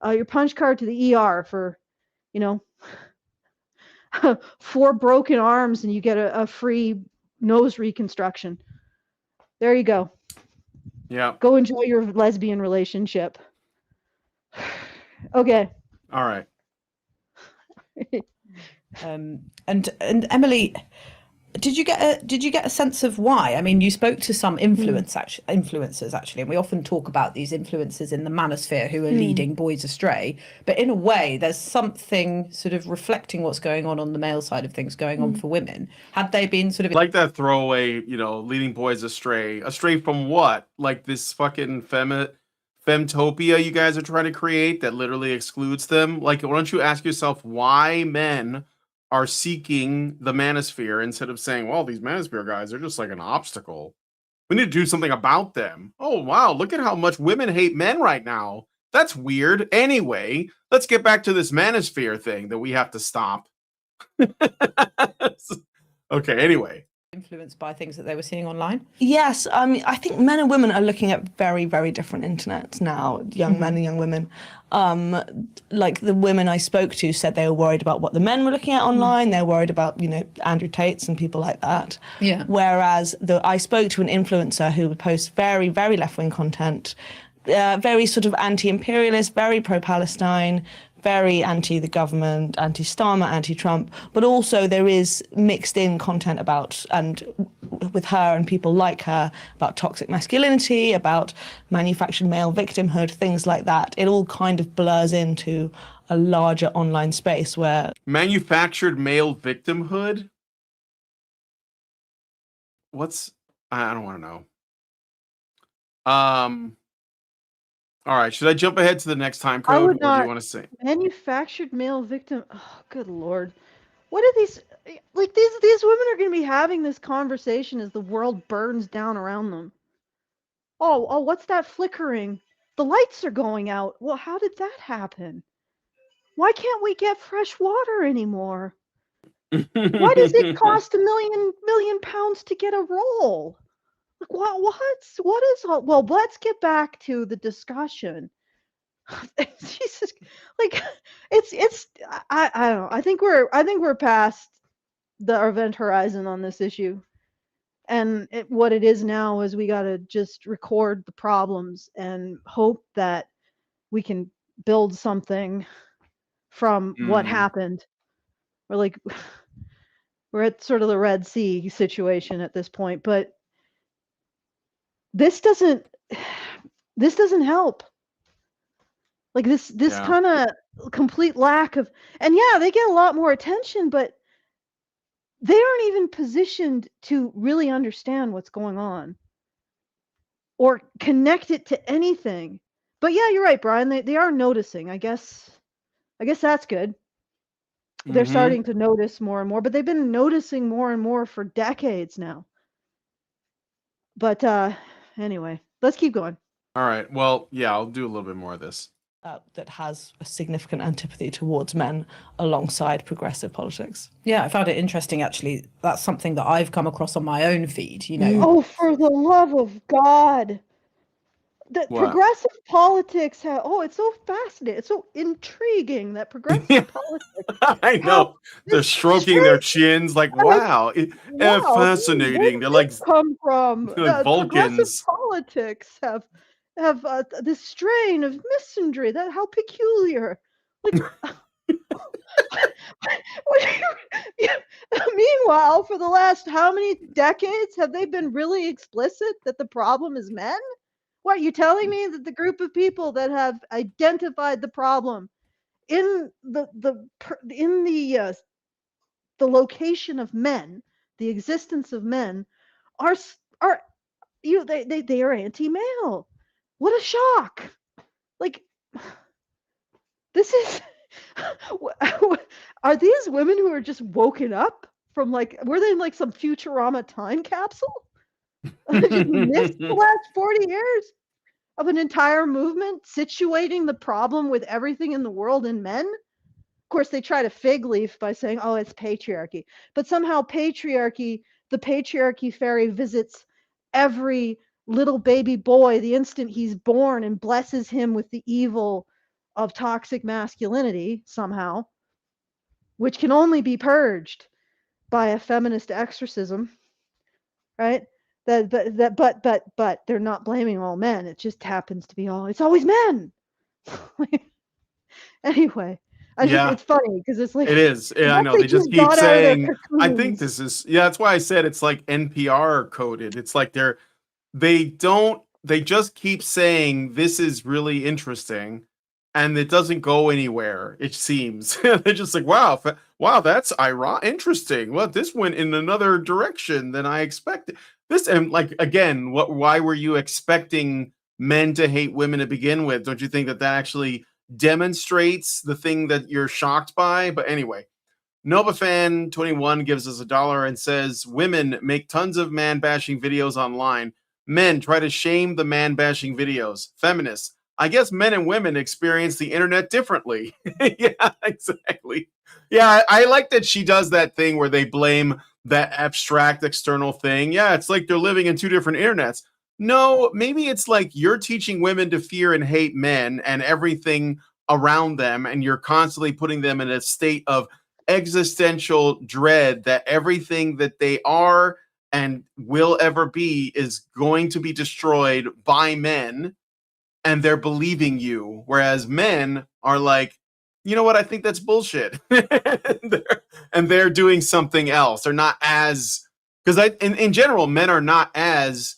Your punch card to the ER for, 4 broken arms and you get a free nose reconstruction. There you go. Yeah. Go enjoy your lesbian relationship. Okay. All right. And Emily, did you get a sense of why? I mean, you spoke to some influencers actually, and we often talk about these influencers in the manosphere who are leading boys astray. But in a way, there's something sort of reflecting what's going on the male side of things going on for women. Had they been sort of Like that throwaway, leading boys astray. Astray from what? Like this fucking femtopia you guys are trying to create that literally excludes them? Like, why don't you ask yourself why men are seeking the manosphere instead of saying, well, these manosphere guys are just like an obstacle. We need to do something about them. Oh, wow. Look at how much women hate men right now. That's weird. Anyway, let's get back to this manosphere thing that we have to stop. Okay, anyway. influenced by things that they were seeing online? Yes, I think men and women are looking at very, very different internets now, young men and young women. Like the women I spoke to said they were worried about what the men were looking at online. They're worried about, Andrew Tates and people like that. Yeah. Whereas I spoke to an influencer who would post very, very left-wing content, very sort of anti-imperialist, very pro-Palestine, very anti the government, anti-Starmer, anti-Trump, but also there is mixed in content about, and with her and people like her, about toxic masculinity, about manufactured male victimhood, things like that. It all kind of blurs into a larger online space where... Manufactured male victimhood? I don't want to know. All right, should I jump ahead to the next time code? I would Or do not. you want to say? Manufactured male victim. Oh, good Lord. What are these? Like, these women are going to be having this conversation as the world burns down around them. Oh, what's that flickering? The lights are going out. Well, how did that happen? Why can't we get fresh water anymore? Why does it cost $1 million to get a roll? Like, what is all? Well, let's get back to the discussion. Jesus, like it's I don't know. I think we're past the event horizon on this issue, and what it is now is we got to just record the problems and hope that we can build something from what happened. We're at sort of the Red Sea situation at this point, but this doesn't help. Like this kind of complete lack of, and yeah, they get a lot more attention, but they aren't even positioned to really understand what's going on or connect it to anything. But yeah, you're right, Brian. They are noticing. I guess that's good. They're starting to notice more and more, but they've been noticing more and more for decades now. But anyway, let's keep going. All right. Well, yeah, I'll do a little bit more of this. that has a significant antipathy towards men alongside progressive politics. Yeah, I found it interesting, actually. That's something that I've come across on my own feed, Oh, for the love of God. That progressive politics have, it's so fascinating. It's so intriguing that progressive politics. I know. They're stroking their chins like, wow, fascinating. They're like, come from like Vulcans. Progressive politics have this strain of misandry. That how peculiar. Like, meanwhile, for the last how many decades have they been really explicit that the problem is men? What, you telling me that the group of people that have identified the problem in the location of men, the existence of men, are they are anti-male? What a shock! Like, this is are these women who are just woken up from, like, were they in like some Futurama time capsule? Just missed the last 40 years of an entire movement situating the problem with everything in the world in men? Of course, they try to fig leaf by saying, oh, it's patriarchy. But somehow the patriarchy fairy visits every little baby boy the instant he's born and blesses him with the evil of toxic masculinity somehow, which can only be purged by a feminist exorcism, right? But they're not blaming all men. It just happens to be it's always men. Anyway, Yeah. it's funny because it's like, It is. Yeah, I what know. They just keep got out of their saying, I think cocoons. this is, yeah, that's why I said it's like NPR coded. It's like they just keep saying this is really interesting and it doesn't go anywhere, it seems. They're just like, wow, that's interesting. Well, this went in another direction than I expected. This, and like, again, why were you expecting men to hate women to begin with? Don't you think that actually demonstrates the thing that you're shocked by? But anyway, NovaFan21 gives us $1 and says, women make tons of man-bashing videos online. Men try to shame the man-bashing videos. Feminists, I guess men and women experience the internet differently. Yeah, exactly. Yeah, I like that she does that thing where they blame that abstract external thing. Yeah, it's like they're living in two different internets. No, maybe it's like you're teaching women to fear and hate men and everything around them, and you're constantly putting them in a state of existential dread that everything that they are and will ever be is going to be destroyed by men, and they're believing you, whereas men are like, you know what, I think that's bullshit. and they're doing something else. They're not as, because in general, men are not as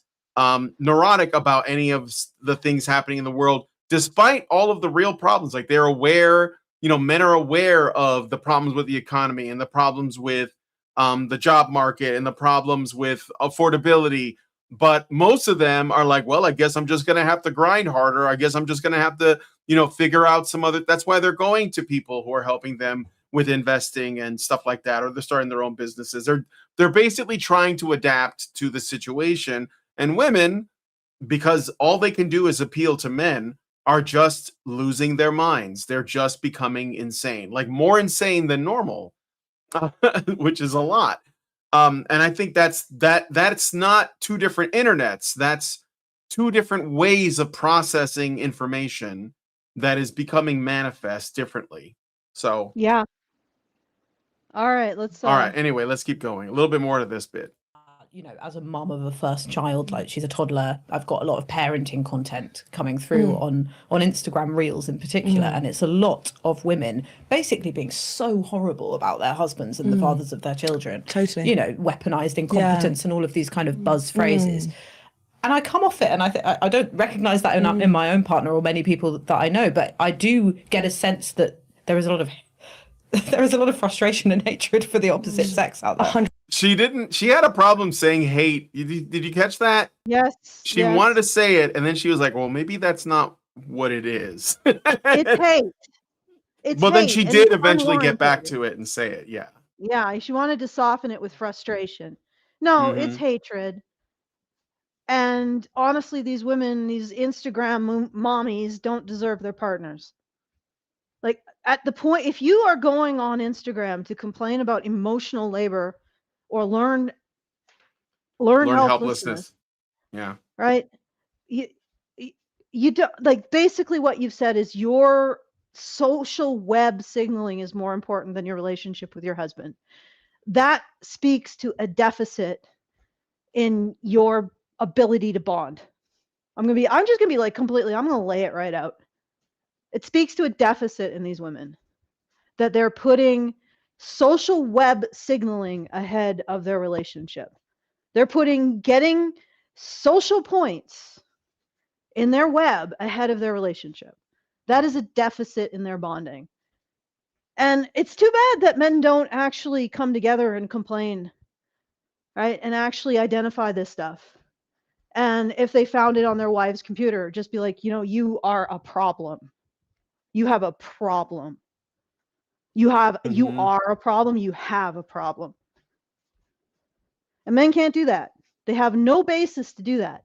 neurotic about any of the things happening in the world, despite all of the real problems. Like, they're aware, men are aware of the problems with the economy and the problems with the job market and the problems with affordability. But most of them are like, well, I guess I'm just going to have to grind harder. I guess I'm just going to have to, figure out some other. That's why they're going to people who are helping them with investing and stuff like that, or they're starting their own businesses. They're basically trying to adapt to the situation. And women, because all they can do is appeal to men, are just losing their minds. They're just becoming insane, like more insane than normal, which is a lot. And I think that's not two different internets. That's two different ways of processing information that is becoming manifest differently. So, Yeah. All right, let's all right. Anyway, let's keep going. A little bit more to this bit. As a mum of a first child, like she's a toddler, I've got a lot of parenting content coming through on Instagram Reels in particular, and it's a lot of women basically being so horrible about their husbands and the fathers of their children. Totally. Weaponized incompetence and all of these kind of buzz phrases. And I come off it, and I don't recognize that in my own partner or many people that I know, but I do get a sense that there is a lot of frustration and hatred for the opposite sex out there. She had a problem saying hate. Did you catch that? Yes. She wanted to say it, and then she was like, well, maybe that's not what it is. It's hate. But then she did eventually get back to it and say it. Yeah. Yeah, she wanted to soften it with frustration. No, it's hatred. And honestly, these women, these Instagram mommies, don't deserve their partners. Like, at the point, if you are going on Instagram to complain about emotional labor or learn helplessness, yeah, right? You don't, like, basically what you've said is your social web signaling is more important than your relationship with your husband. That speaks to a deficit in your ability to bond. I'm just gonna be like completely, I'm gonna lay it right out. It speaks to a deficit in these women, that they're putting social web signaling ahead of their relationship. They're putting getting social points in their web ahead of their relationship. That is a deficit in their bonding. And it's too bad that men don't actually come together and complain, right? And actually identify this stuff. And if they found it on their wife's computer, just be like, you are a problem. You have a problem. You are a problem. You have a problem. And men can't do that. They have no basis to do that.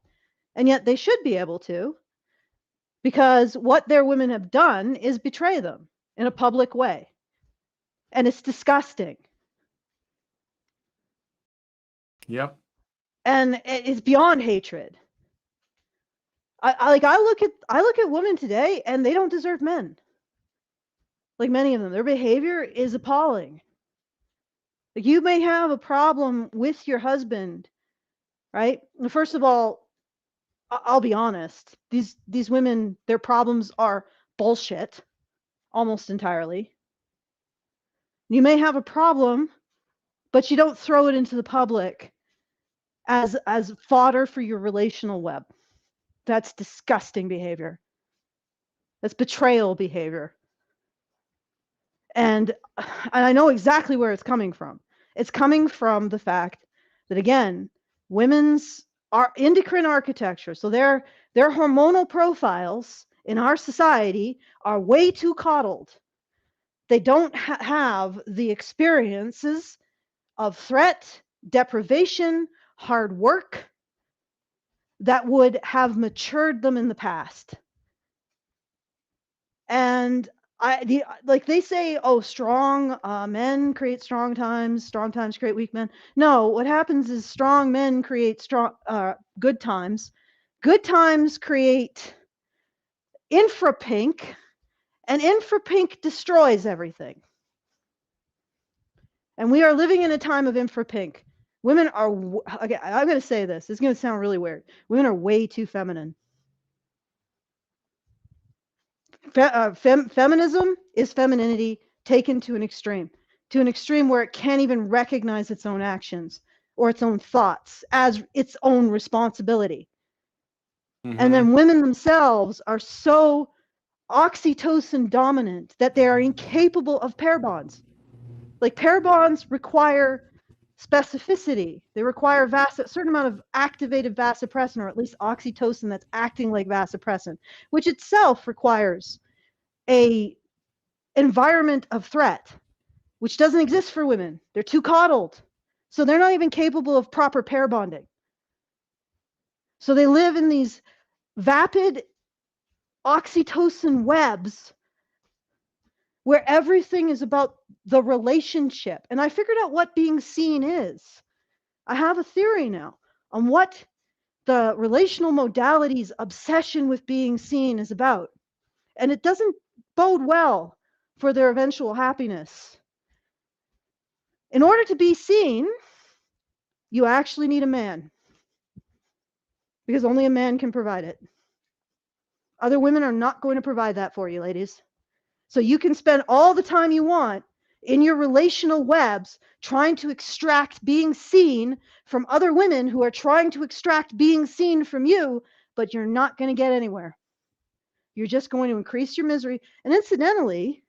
And yet they should be able to, because what their women have done is betray them in a public way. And it's disgusting. Yep. And it's beyond hatred. I look at women today, and they don't deserve men. Like, many of them, their behavior is appalling. Like, you may have a problem with your husband, right? First of all, I'll be honest. These women, their problems are bullshit, almost entirely. You may have a problem, but you don't throw it into the public as fodder for your relational web. That's disgusting behavior. That's betrayal behavior. And I know exactly where it's coming from. It's coming from the fact that, again, women's endocrine architecture, so their hormonal profiles in our society are way too coddled. They don't have the experiences of threat, deprivation, hard work that would have matured them in the past. And like they say, oh, strong men create strong times create weak men. No, what happens is strong men create good times. Good times create infrapink, and infrapink destroys everything. And we are living in a time of infrapink. Women are, okay, I'm going to say this. It's going to sound really weird. Women are way too feminine. Feminism is femininity taken to an extreme where it can't even recognize its own actions or its own thoughts as its own responsibility. And then women themselves are so oxytocin dominant that they are incapable of pair bonds. Like, pair bonds require specificity. They require a certain amount of activated vasopressin, or at least oxytocin that's acting like vasopressin, which itself requires a environment of threat, which doesn't exist for women. They're too coddled. So they're not even capable of proper pair bonding. So they live in these vapid oxytocin webs where everything is about the relationship. And I figured out what being seen is. I have a theory now on what the relational modality's obsession with being seen is about. And it doesn't bode well for their eventual happiness. In order to be seen, you actually need a man, because only a man can provide it. Other women are not going to provide that for you, ladies. So you can spend all the time you want in your relational webs trying to extract being seen from other women who are trying to extract being seen from you, but you're not going to get anywhere. You're just going to increase your misery. And incidentally,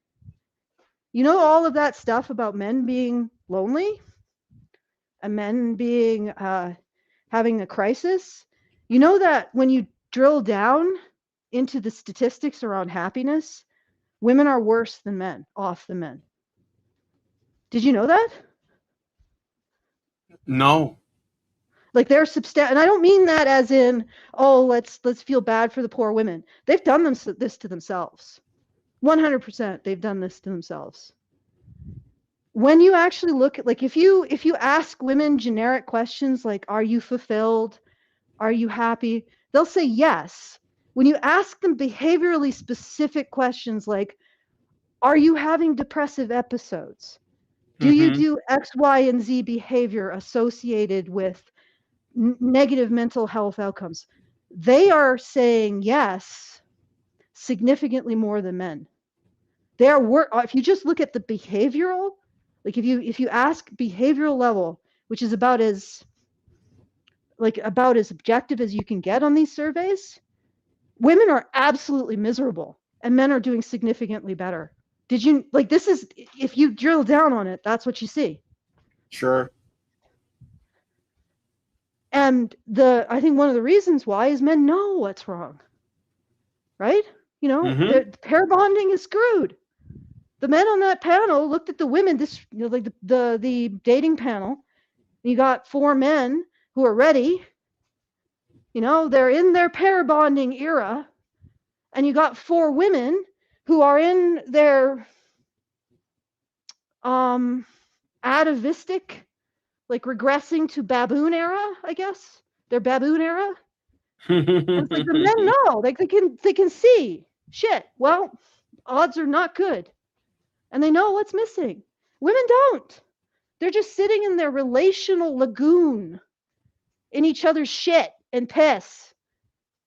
all of that stuff about men being lonely and men being having a crisis? You know that when you drill down into the statistics around happiness, women are worse than men, off than men. Did you know that? No. Like, they're and I don't mean that as in, oh, let's feel bad for the poor women. They've done this to themselves. 100%, they've done this to themselves. When you actually look at, like, if you ask women generic questions like, are you fulfilled? Are you happy? They'll say yes. When you ask them behaviorally specific questions like, are you having depressive episodes? Do you do X, Y, and Z behavior associated with negative mental health outcomes? They are saying yes significantly more than men. They are if you just look at the behavioral, like if you ask behavioral level, which is about as objective as you can get on these surveys, women are absolutely miserable and men are doing significantly better. Did you like this is if you drill down on it, that's what you see. Sure. And I think one of the reasons why is men know what's wrong. Right? You know, Mhm. pair bonding is screwed. The men on that panel looked at the women, like the dating panel. You got 4 men who are ready. You know, they're in their pair bonding era. And you got 4 women who are in their atavistic, like regressing to baboon era, I guess. Their baboon era. And it's like the men know, like they can see shit. Well, odds are not good. And they know what's missing. Women don't. They're just sitting in their relational lagoon in each other's shit and piss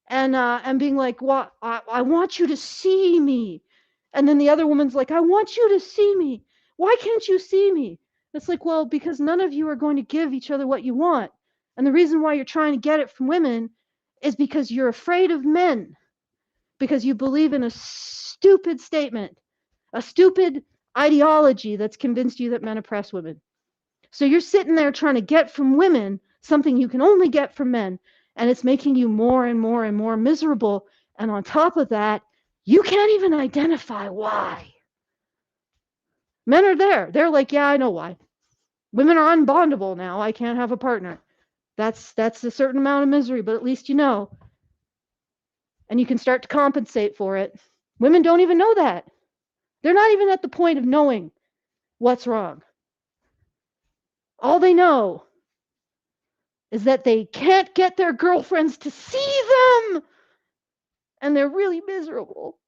and being like, "What? I want you to see me." And then the other woman's like, "I want you to see me. Why can't you see me?" It's like, well, because none of you are going to give each other what you want. And the reason why you're trying to get it from women is because you're afraid of men. Because you believe in a stupid statement, a stupid ideology that's convinced you that men oppress women. So you're sitting there trying to get from women something you can only get from men, and it's making you more and more and more miserable. And on top of that, you can't even identify why. Men are there. They're like, yeah, I know why. Women are unbondable now. I can't have a partner. That's a certain amount of misery, but at least you know. And you can start to compensate for it. Women don't even know that. They're not even at the point of knowing what's wrong. All they know is that they can't get their girlfriends to see them, and they're really miserable.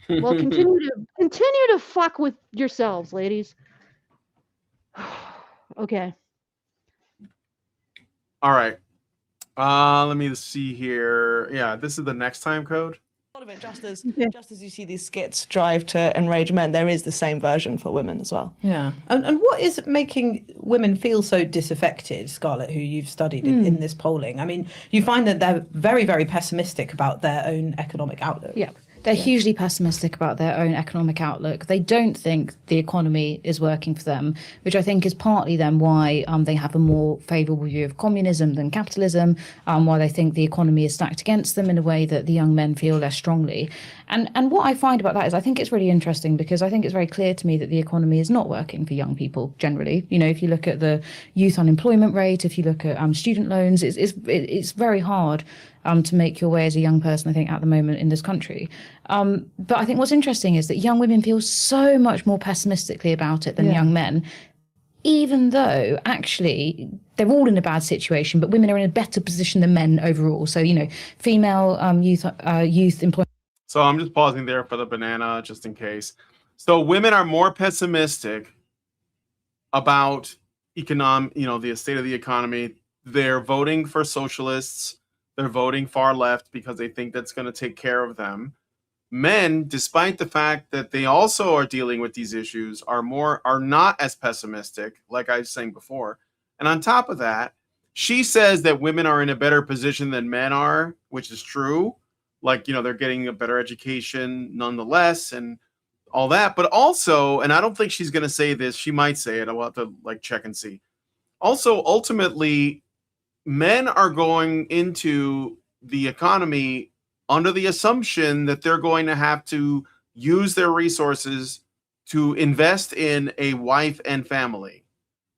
Well, continue to fuck with yourselves, ladies. Okay. All right. Let me see here. Yeah, this is the next time code. A lot of it, just Okay. as you see these skits drive to enrage men, there is the same version for women as well. Yeah. And what is making women feel so disaffected, Scarlett, who you've studied in this polling? I mean, you find that they're very, very pessimistic about their own economic outlook. Yeah. They're hugely pessimistic about their own economic outlook. They don't think the economy is working for them, which I think is partly then why they have a more favourable view of communism than capitalism, why they think the economy is stacked against them in a way that the young men feel less strongly. And what I find about that is I think it's really interesting because I think it's very clear to me that the economy is not working for young people generally. You know, if you look at the youth unemployment rate, if you look at student loans, it's very hard to make your way as a young person, I think, at the moment in this country. But I think what's interesting is that young women feel so much more pessimistically about it than young men, even though actually they're all in a bad situation, but women are in a better position than men overall. So, you know, female youth employment. So I'm just pausing there for the banana just in case. So women are more pessimistic about the state of the economy. They're voting for socialists. They're voting far left because they think that's going to take care of them. Men, despite the fact that they also are dealing with these issues, are not as pessimistic, like I was saying before. And on top of that, she says that women are in a better position than men are, which is true. Like, they're getting a better education nonetheless and all that. But also, and I don't think she's going to say this, she might say it. I'll have to check and see. Also, ultimately, men are going into the economy under the assumption that they're going to have to use their resources to invest in a wife and family,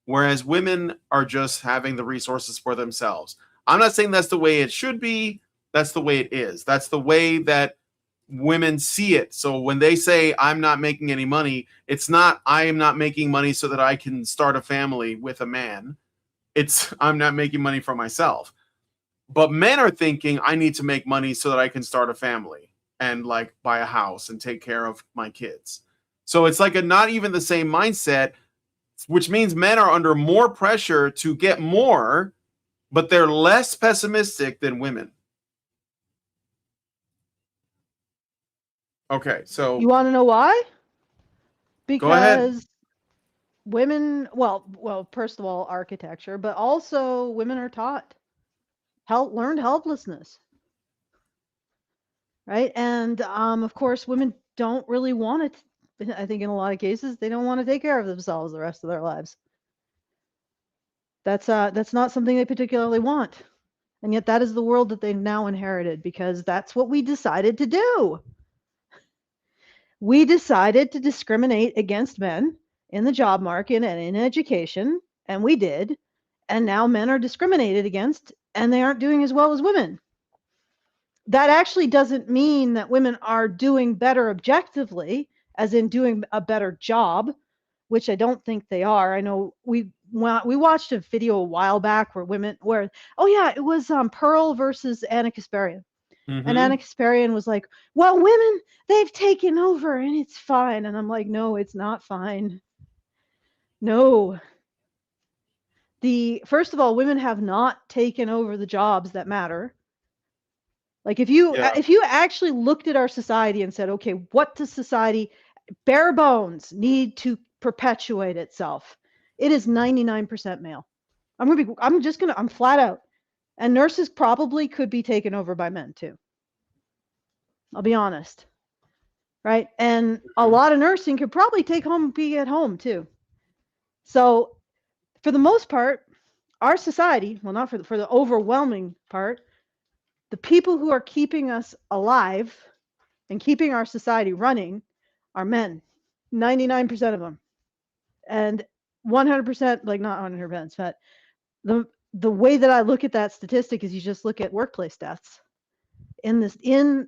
whereas women are just having the resources for themselves. I'm not saying that's the way it should be. That's the way it is. That's the way that women see it. So when they say, I'm not making any money, it's not, I am not making money so that I can start a family with a man. It's, I'm not making money for myself. But men are thinking, I need to make money so that I can start a family and buy a house and take care of my kids. So it's not even the same mindset, which means men are under more pressure to get more, but they're less pessimistic than women. Okay, so You want to know why? Go ahead. Because women, well, first of all, architecture, but also women are taught learned helplessness. right? And of course, women don't really want to. I think in a lot of cases, they don't want to take care of themselves the rest of their lives. That's not something they particularly want, and yet that is the world that they've now inherited because that's what we decided to do. We decided to discriminate against men in the job market and in education, and we did. And now men are discriminated against, and they aren't doing as well as women. That actually doesn't mean that women are doing better objectively, as in doing a better job, which I don't think they are. I know we watched a video a while back where oh yeah, it was Pearl versus Anna Kasparian. And Anna Kasparian was like, well, women, they've taken over and it's fine. And I'm like, no, it's not fine. No. First of all, women have not taken over the jobs that matter. Like if you actually looked at our society and said, okay, what does society bare bones need to perpetuate itself? It is 99% male. I'm flat out. And nurses probably could be taken over by men too. I'll be honest. Right? And a lot of nursing could probably be at home too. So for the most part, our society, well, not for the overwhelming part, the people who are keeping us alive and keeping our society running are men. 99% of them. And 100%, like not 100%, but the way that I look at that statistic is you just look at workplace deaths in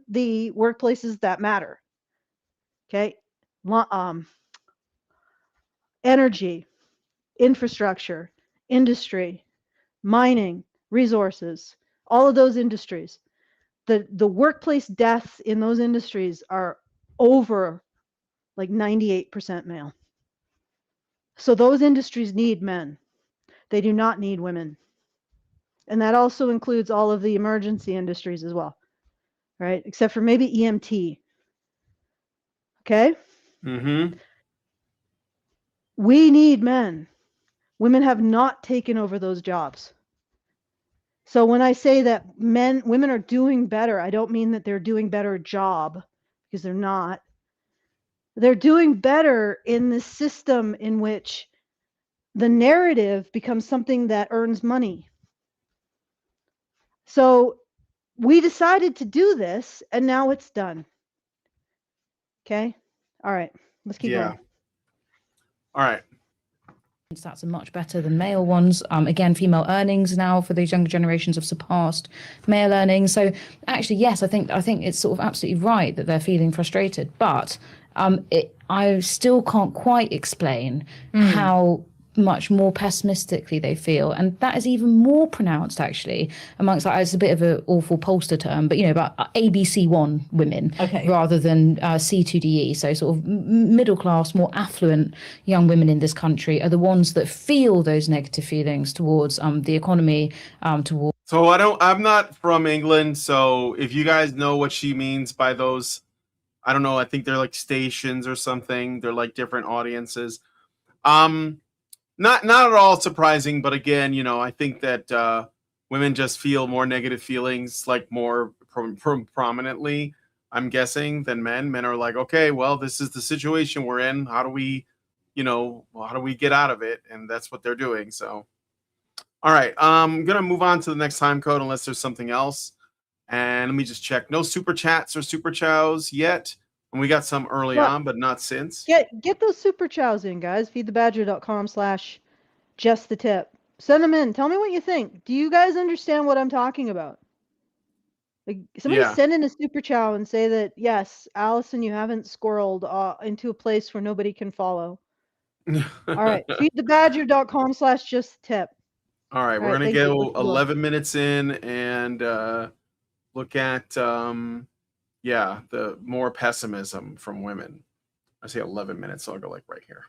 the workplaces that matter. Okay? Energy, infrastructure, industry, mining, resources, all of those industries. The workplace deaths in those industries are over like 98% male. So those industries need men. They do not need women. And that also includes all of the emergency industries as well, right? Except for maybe EMT. Okay? We need men. Women have not taken over those jobs. So when I say that women are doing better, I don't mean that they're doing better job, because they're not. They're doing better in the system in which the narrative becomes something that earns money. So we decided to do this, and now it's done. Okay? All right. Let's keep going. All right. Stats are much better than male ones. Again, female earnings now for these younger generations have surpassed male earnings. So actually, yes, I think it's sort of absolutely right that they're feeling frustrated. But I still can't quite explain how much more pessimistically they feel, and that is even more pronounced actually amongst, like, it's a bit of an awful pollster term, but about ABC1 women, rather than C2DE. So sort of middle class, more affluent young women in this country are the ones that feel those negative feelings towards the economy, towards. So I'm not from England, so if you guys know what she means by those, I don't know, I think they're like stations or something. They're like different audiences. Not at all surprising, but again, I think that women just feel more negative feelings, like more prominently, I'm guessing, than men. Men are like, okay, well, this is the situation we're in. How do we get out of it? And that's what they're doing. So, all right, I'm gonna move on to the next time code unless there's something else. And let me just check. No super chats or super chows yet. And we got some early on, but not since. Get those super chows in, guys. feedthebadger.com/justthetip. Send them in. Tell me what you think. Do you guys understand what I'm talking about? Like, somebody send in a super chow and say that, yes, Allison, you haven't squirreled into a place where nobody can follow. All right. feedthebadger.com/justthetip. All right. We're going to go 11 minutes in and look at... the more pessimism from women. I say 11 minutes, so I'll go like right here.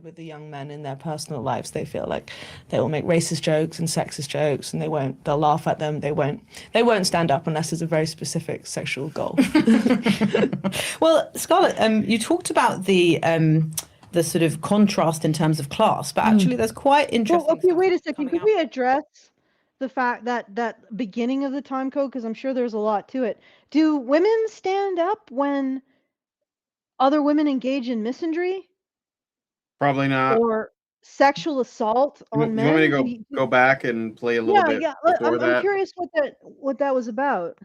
With the young men in their personal lives, they feel like they will make racist jokes and sexist jokes, and they'll laugh at them. They won't stand up unless there's a very specific sexual goal. Well, Scarlett, you talked about the sort of contrast in terms of class, but actually there's quite interesting. Well, okay, wait a second. Could we address the fact that beginning of the time code, because I'm sure there's a lot to it. Do women stand up when other women engage in misandry Probably not. or sexual assault You, on you want me men? to go back and play a little Yeah, bit yeah. before I'm that? curious what that was about.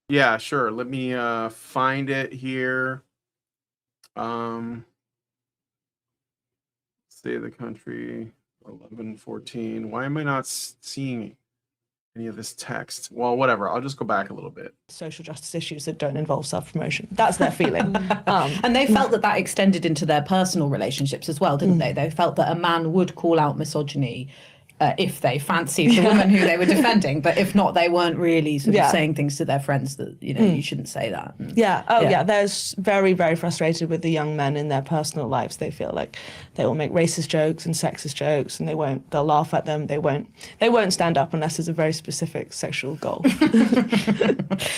Yeah, sure. Let me find it here. State of the country 11:14. Why am I not seeing any of this text? Well, whatever. I'll just go back a little bit. Social justice issues that don't involve self-promotion. That's their feeling. And they felt that extended into their personal relationships as well, didn't they? They felt that a man would call out misogyny if they fancied the woman who they were defending, but if not, they weren't really sort of saying things to their friends that, you know, you shouldn't say that. And, They're very, very frustrated with the young men in their personal lives. They feel like they will make racist jokes and sexist jokes, and they'll laugh at them. They won't stand up unless there's a very specific sexual goal.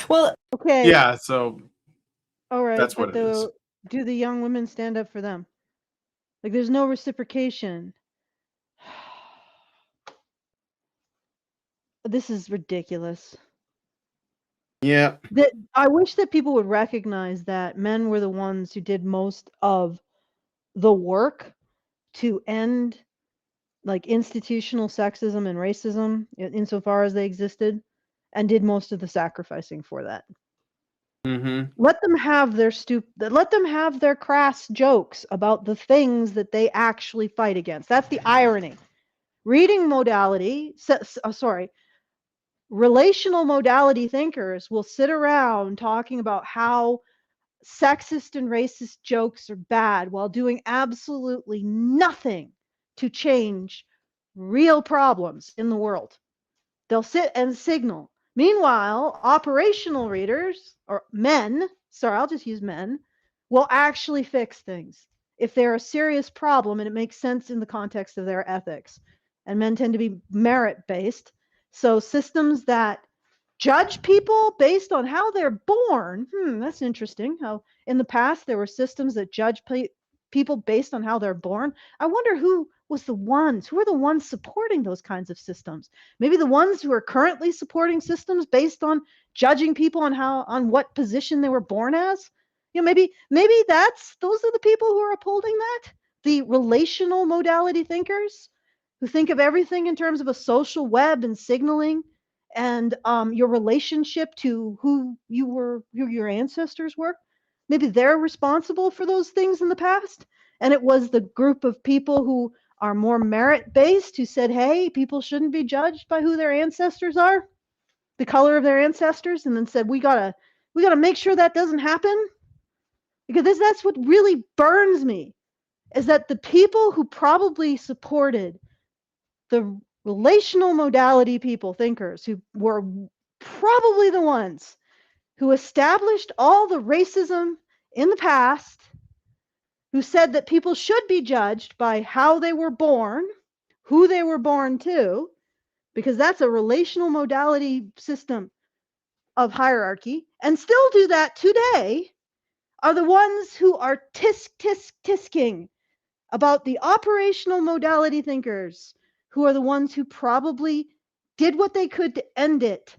Well, Okay. Yeah, so All right. that's what it is. Do the young women stand up for them? Like, there's no reciprocation. This is ridiculous. Yeah. I wish that people would recognize that men were the ones who did most of the work to end like institutional sexism and racism insofar as they existed, and did most of the sacrificing for that. Mm-hmm. Let them have their crass jokes about the things that they actually fight against. That's the irony. Relational modality thinkers will sit around talking about how sexist and racist jokes are bad while doing absolutely nothing to change real problems in the world. They'll sit and signal. Meanwhile, operational readers, or men, sorry, I'll just use men, will actually fix things if they're a serious problem and it makes sense in the context of their ethics. And men tend to be merit-based. So systems that judge people based on how they're born, that's interesting. How in the past there were systems that judge people based on how they're born. I wonder who were the ones supporting those kinds of systems. Maybe the ones who are currently supporting systems based on judging people on what position they were born as. You know, maybe those are the people who are upholding that. The relational modality thinkers who think of everything in terms of a social web and signaling and your relationship to who your ancestors were. Maybe they're responsible for those things in the past. And it was the group of people who are more merit-based who said, hey, people shouldn't be judged by who their ancestors are, the color of their ancestors, and then said, we gotta make sure that doesn't happen. Because that's what really burns me, is that the people who probably supported the relational modality thinkers, who were probably the ones who established all the racism in the past, who said that people should be judged by how they were born, who they were born to, because that's a relational modality system of hierarchy, and still do that today, are the ones who are tisking about the operational modality thinkers, who are the ones who probably did what they could to end it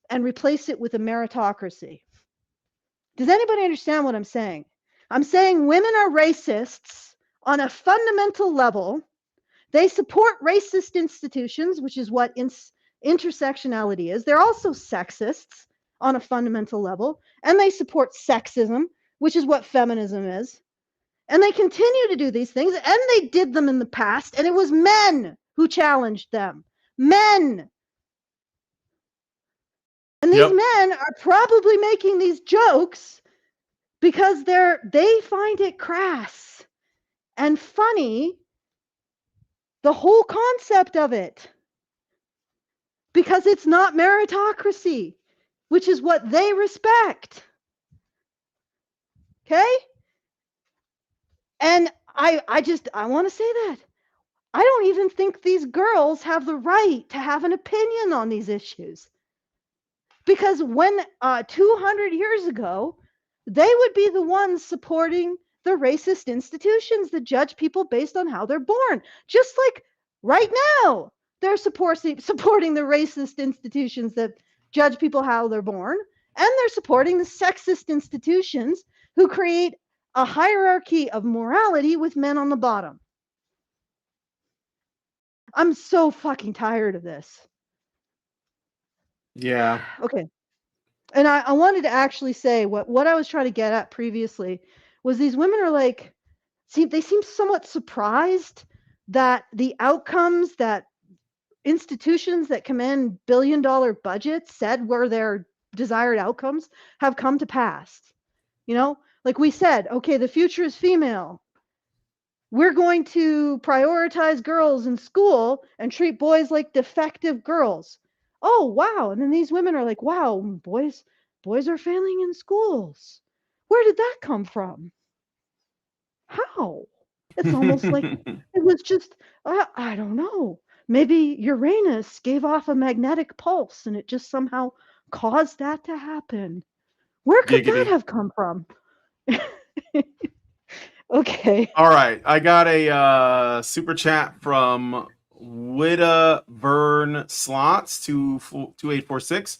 and replace it with a meritocracy. Does anybody understand what I'm saying? I'm saying women are racists on a fundamental level. They support racist institutions, which is what intersectionality is. They're also sexists on a fundamental level, and they support sexism, which is what feminism is. And they continue to do these things, and they did them in the past, and it was men who challenged them. Men. And these men are probably making these jokes because they find it crass and funny, the whole concept of it, because it's not meritocracy, which is what they respect. Okay? And I want to say that. I don't even think these girls have the right to have an opinion on these issues. Because when 200 years ago, they would be the ones supporting the racist institutions that judge people based on how they're born. Just like right now, they're supporting the racist institutions that judge people how they're born, and they're supporting the sexist institutions who create a hierarchy of morality with men on the bottom. I'm so fucking tired of this. Yeah. Okay. And I wanted to actually say what I was trying to get at previously was these women are like, they seem somewhat surprised that the outcomes that institutions that command billion-dollar budgets said were their desired outcomes have come to pass. You know, like we said, okay, the future is female. We're going to prioritize girls in school and treat boys like defective girls. Oh, wow. And then these women are like, wow, boys are failing in schools. Where did that come from? How? It's almost like it was just, I don't know. Maybe Uranus gave off a magnetic pulse and it just somehow caused that to happen. Where could that Giggity. have come from? Okay. All right, I got a super chat from Wida Vern Slots 2846,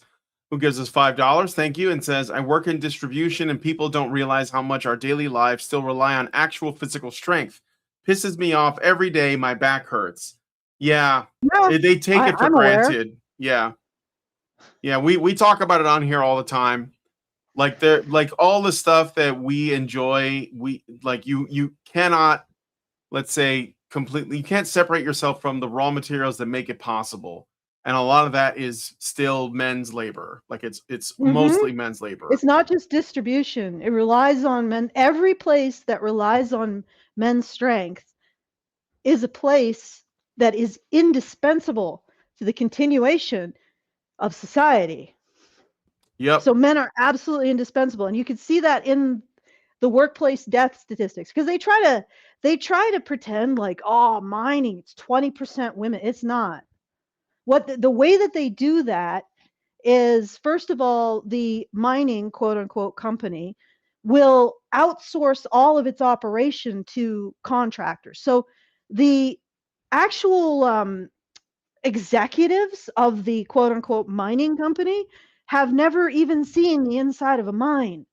who gives us $5. Thank you, and says, I work in distribution and people don't realize how much our daily lives still rely on actual physical strength. Pisses me off every day. My back hurts. Yeah, Yeah, they take it for I'm aware. granted. Yeah, we talk about it on here all the time. Like all the stuff that we enjoy, you cannot, let's say, completely, you can't separate yourself from the raw materials that make it possible. And a lot of that is still men's labor. Like it's mostly men's labor. It's not just distribution. It relies on men. Every place that relies on men's strength is a place that is indispensable to the continuation of society. Yep. So men are absolutely indispensable. And you can see that in the workplace death statistics, because they try to pretend like, oh, mining, it's 20% women. It's not. What the way that they do that is, first of all, the mining, quote unquote, company will outsource all of its operation to contractors. So the actual executives of the quote unquote mining company have never even seen the inside of a mine.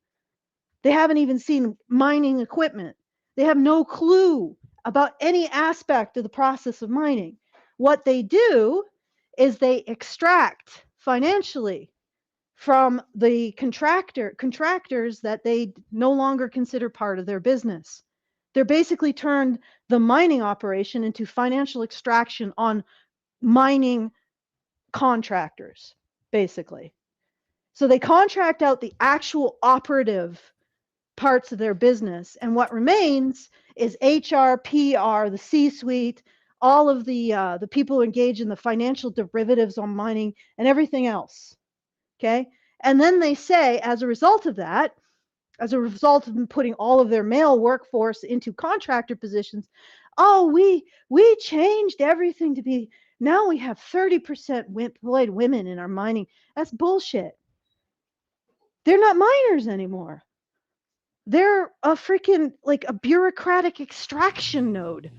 They haven't even seen mining equipment. They have no clue about any aspect of the process of mining. What they do is they extract financially from the contractors that they no longer consider part of their business. They're basically turned the mining operation into financial extraction on mining contractors, basically. So they contract out the actual operative parts of their business, and what remains is HR, PR, the C-suite, all of the people who engage in the financial derivatives on mining and everything else. Okay, and then they say, as a result of that, as a result of them putting all of their male workforce into contractor positions, oh, we changed everything to be, now we have 30% employed women in our mining. That's bullshit. They're not miners anymore. They're a freaking, like, a bureaucratic extraction node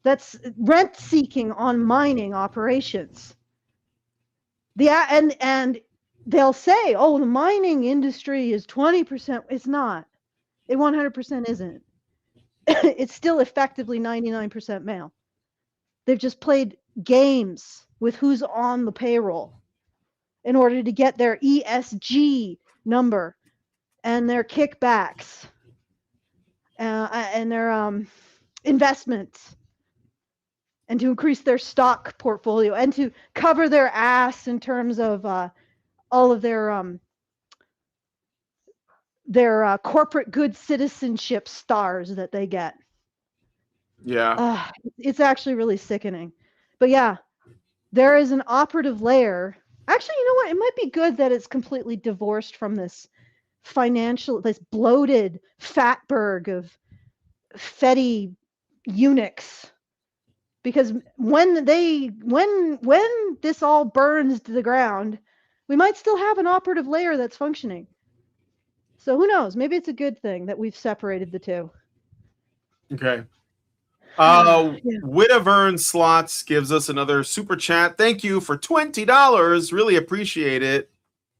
that's rent seeking on mining operations. And they'll say, oh, the mining industry is 20%. It's not. It 100% isn't. It's still effectively 99% male. They've just played games with who's on the payroll in order to get their ESG number and their kickbacks and their investments, and to increase their stock portfolio and to cover their ass in terms of all of their corporate good citizenship stars that they get. Yeah. It's actually really sickening. But yeah, there is an operative layer. Actually, you know what? It might be good that it's completely divorced from this bloated fatberg of fetty eunuchs. Because when this all burns to the ground, we might still have an operative layer that's functioning. So who knows? Maybe it's a good thing that we've separated the two. Okay. Yeah. Widavern Slots gives us another super chat. Thank you for $20. Really appreciate it.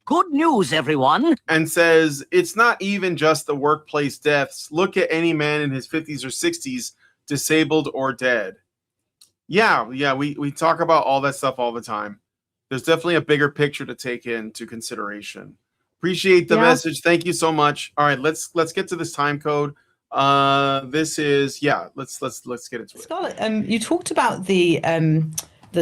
Good news, everyone. And says, it's not even just the workplace deaths. Look at any man in his 50s or 60s, disabled or dead. Yeah, we talk about all that stuff all the time. There's definitely a bigger picture to take into consideration. Appreciate the Yeah. message. Thank you so much. All right, let's get to this time code. This is let's get into it. Scarlett, you talked about the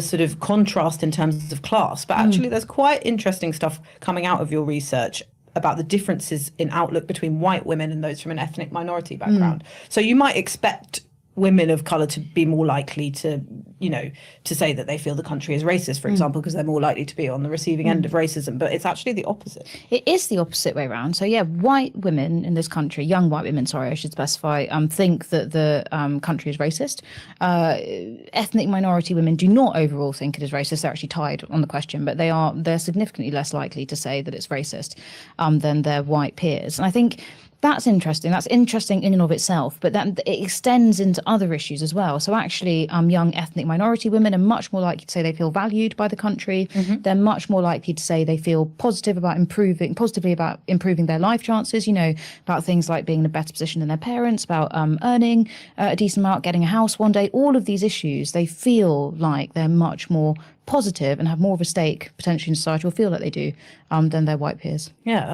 sort of contrast in terms of class, but actually there's quite interesting stuff coming out of your research about the differences in outlook between white women and those from an ethnic minority background. So you might expect women of color to be more likely to, to say that they feel the country is racist, for example, because they're more likely to be on the receiving end of racism. But it's actually the opposite. It is the opposite way around. So yeah, white women in this country, young white women, sorry, I should specify, think that the country is racist. Ethnic minority women do not overall think it is racist. They're actually tied on the question, but they're significantly less likely to say that it's racist than their white peers. And I think that's interesting. That's interesting in and of itself, but that it extends into other issues as well. So actually, young ethnic minority women are much more likely to say they feel valued by the country. They're much more likely to say they feel positively about improving their life chances, about things like being in a better position than their parents, about earning a decent amount, getting a house one day. All of these issues, they feel like they're much more positive and have more of a stake potentially in society, or feel like they do, than their white peers. Yeah.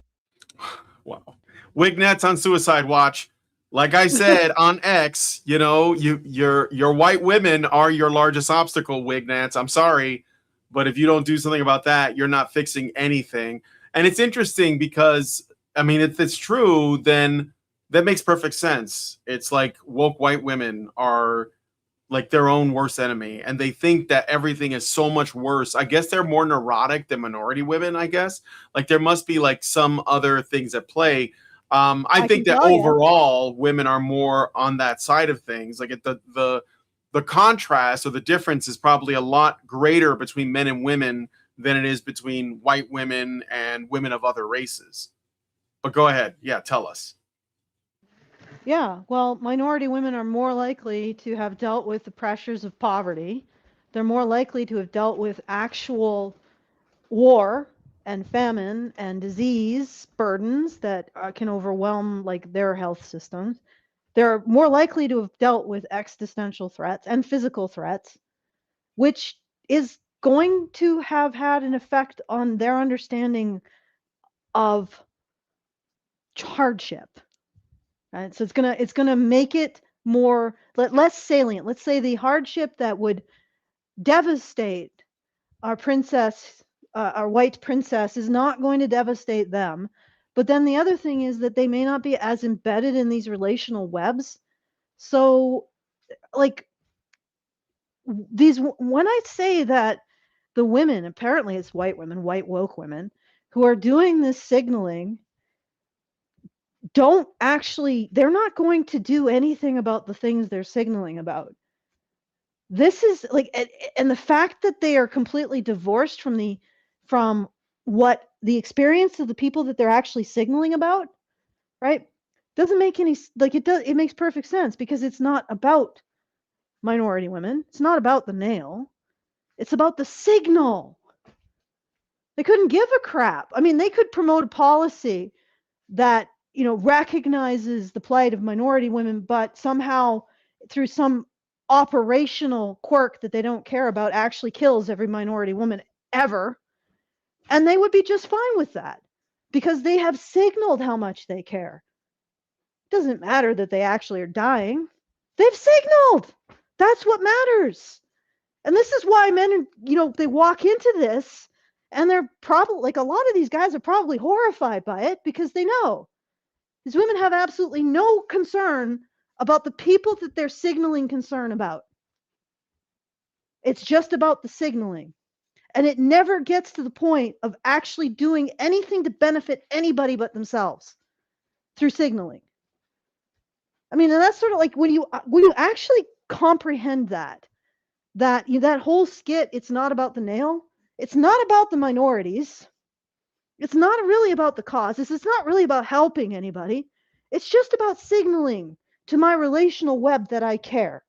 Wow. Wignets on suicide watch. Like I said on X, your white women are your largest obstacle, Wignets. I'm sorry, but if you don't do something about that, you're not fixing anything. And it's interesting because, if it's true, then that makes perfect sense. It's like woke white women are like their own worst enemy, and they think that everything is so much worse. I guess they're more neurotic than minority women, I guess. Like there must be like some other things at play. I think that overall women are more on that side of things. Like the contrast or the difference is probably a lot greater between men and women than it is between white women and women of other races. But go ahead. Yeah, tell us. Yeah, well, minority women are more likely to have dealt with the pressures of poverty. They're more likely to have dealt with actual war and famine and disease burdens that can overwhelm like their health systems. They're more likely to have dealt with existential threats and physical threats, which is going to have had an effect on their understanding of hardship. Right? So it's gonna make it more less salient. Let's say the hardship that would devastate our princess, our white princess, is not going to devastate them. But then the other thing is that they may not be as embedded in these relational webs. So, like when I say that the women, apparently it's white women, white woke women, who are doing this signaling, they're not going to do anything about the things they're signaling about. This is like, and the fact that they are completely divorced from what the experience of the people that they're actually signaling about, right? Doesn't make any, like it makes perfect sense because it's not about minority women. It's not about the nail. It's about the signal. They couldn't give a crap. They could promote a policy that recognizes the plight of minority women, but somehow through some operational quirk that they don't care about actually kills every minority woman ever, and they would be just fine with that because they have signaled how much they care. It doesn't matter that they actually are dying. They've signaled. That's what matters. And this is why men, they walk into this and they're probably, like, a lot of these guys are probably horrified by it because they know these women have absolutely no concern about the people that they're signaling concern about. It's just about the signaling. And it never gets to the point of actually doing anything to benefit anybody but themselves through signaling. And that's sort of like when you actually comprehend that whole skit, it's not about the nail. It's not about the minorities. It's not really about the cause. This is not really about helping anybody. It's just about signaling to my relational web that I care.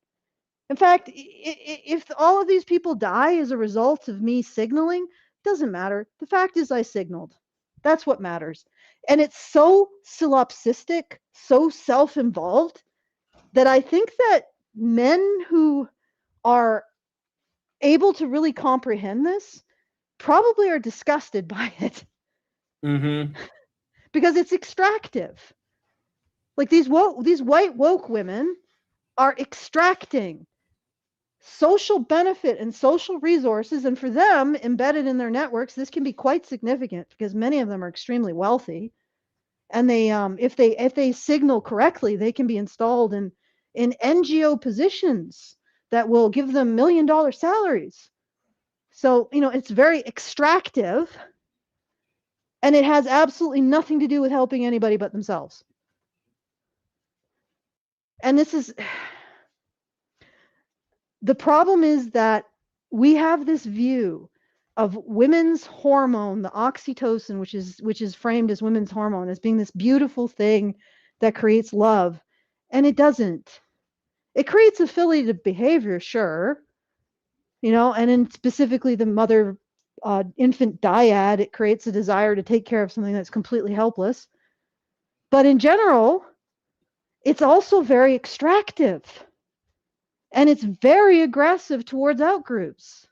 In fact, if all of these people die as a result of me signaling, doesn't matter. The fact is I signaled. That's what matters. And it's so solipsistic, so self-involved, that I think that men who are able to really comprehend this probably are disgusted by it. Mm-hmm. Because it's extractive. Like these white woke women are extracting social benefit and social resources, and for them embedded in their networks, this can be quite significant because many of them are extremely wealthy, and they if they signal correctly, they can be installed in NGO positions that will give them $1 million salaries. So it's very extractive, and it has absolutely nothing to do with helping anybody but themselves. And this is the problem, is that we have this view of women's hormone, the oxytocin, which is framed as women's hormone, as being this beautiful thing that creates love, and it doesn't. It creates affiliative behavior, sure, and in specifically the mother infant dyad, it creates a desire to take care of something that's completely helpless. But in general, it's also very extractive. And it's very aggressive towards outgroups,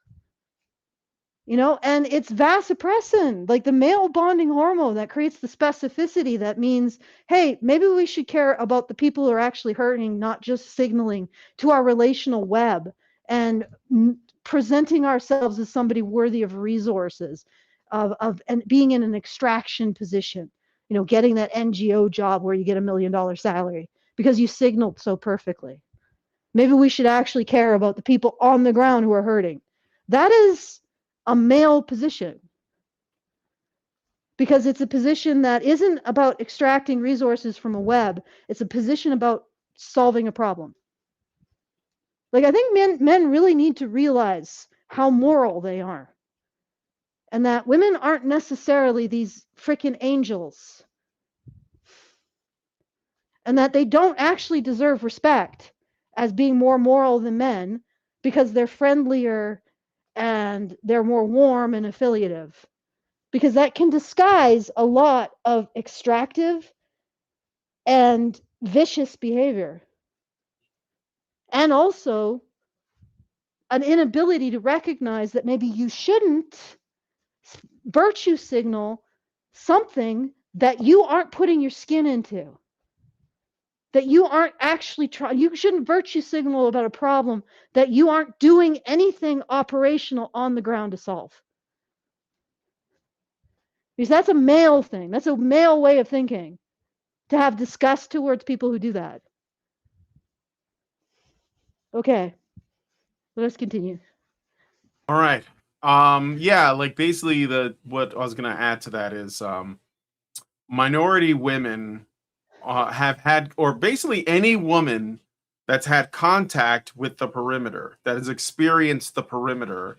and it's vasopressin, like the male bonding hormone that creates the specificity that means, hey, maybe we should care about the people who are actually hurting, not just signaling to our relational web and presenting ourselves as somebody worthy of resources, and being in an extraction position, getting that NGO job where you get $1 million salary because you signaled so perfectly. Maybe we should actually care about the people on the ground who are hurting. That is a male position, because it's a position that isn't about extracting resources from a web. It's a position about solving a problem. Like, I think men really need to realize how moral they are, and that women aren't necessarily these freaking angels, and that they don't actually deserve respect as being more moral than men because they're friendlier and they're more warm and affiliative, because that can disguise a lot of extractive and vicious behavior, and also an inability to recognize that maybe you shouldn't virtue signal something that you aren't putting your skin into, that you aren't actually trying. You shouldn't virtue signal about a problem that you aren't doing anything operational on the ground to solve. Because that's a male thing. That's a male way of thinking, to have disgust towards people who do that. Okay, let us continue. All right. Yeah, like basically what I was gonna add to that is minority women have had, or basically any woman that's had contact with the perimeter, that has experienced the perimeter,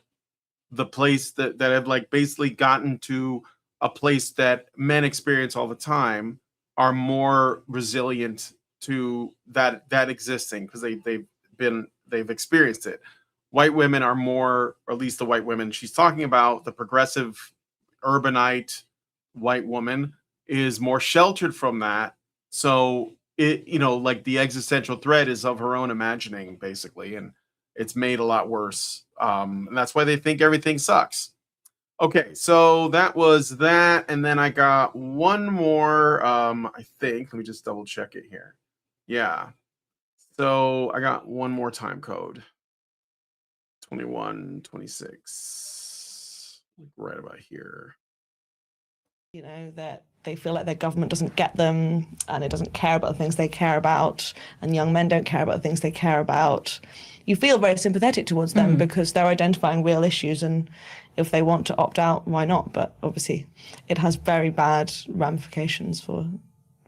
the place that have like basically gotten to a place that men experience all the time, are more resilient to that existing, because they've experienced it. White women are more, or at least the white women she's talking about, the progressive urbanite white woman, is more sheltered from that. So it, like the existential threat is of her own imagining, basically, and it's made a lot worse. And that's why they think everything sucks. Okay, so that was that, and then I got one more. I think, let me just double check it here. Yeah, so I got one more time code. 2126, right about here. That they feel like their government doesn't get them, and it doesn't care about the things they care about, and young men don't care about the things they care about. You feel very sympathetic towards them because they're identifying real issues, and if they want to opt out, why not? But obviously it has very bad ramifications for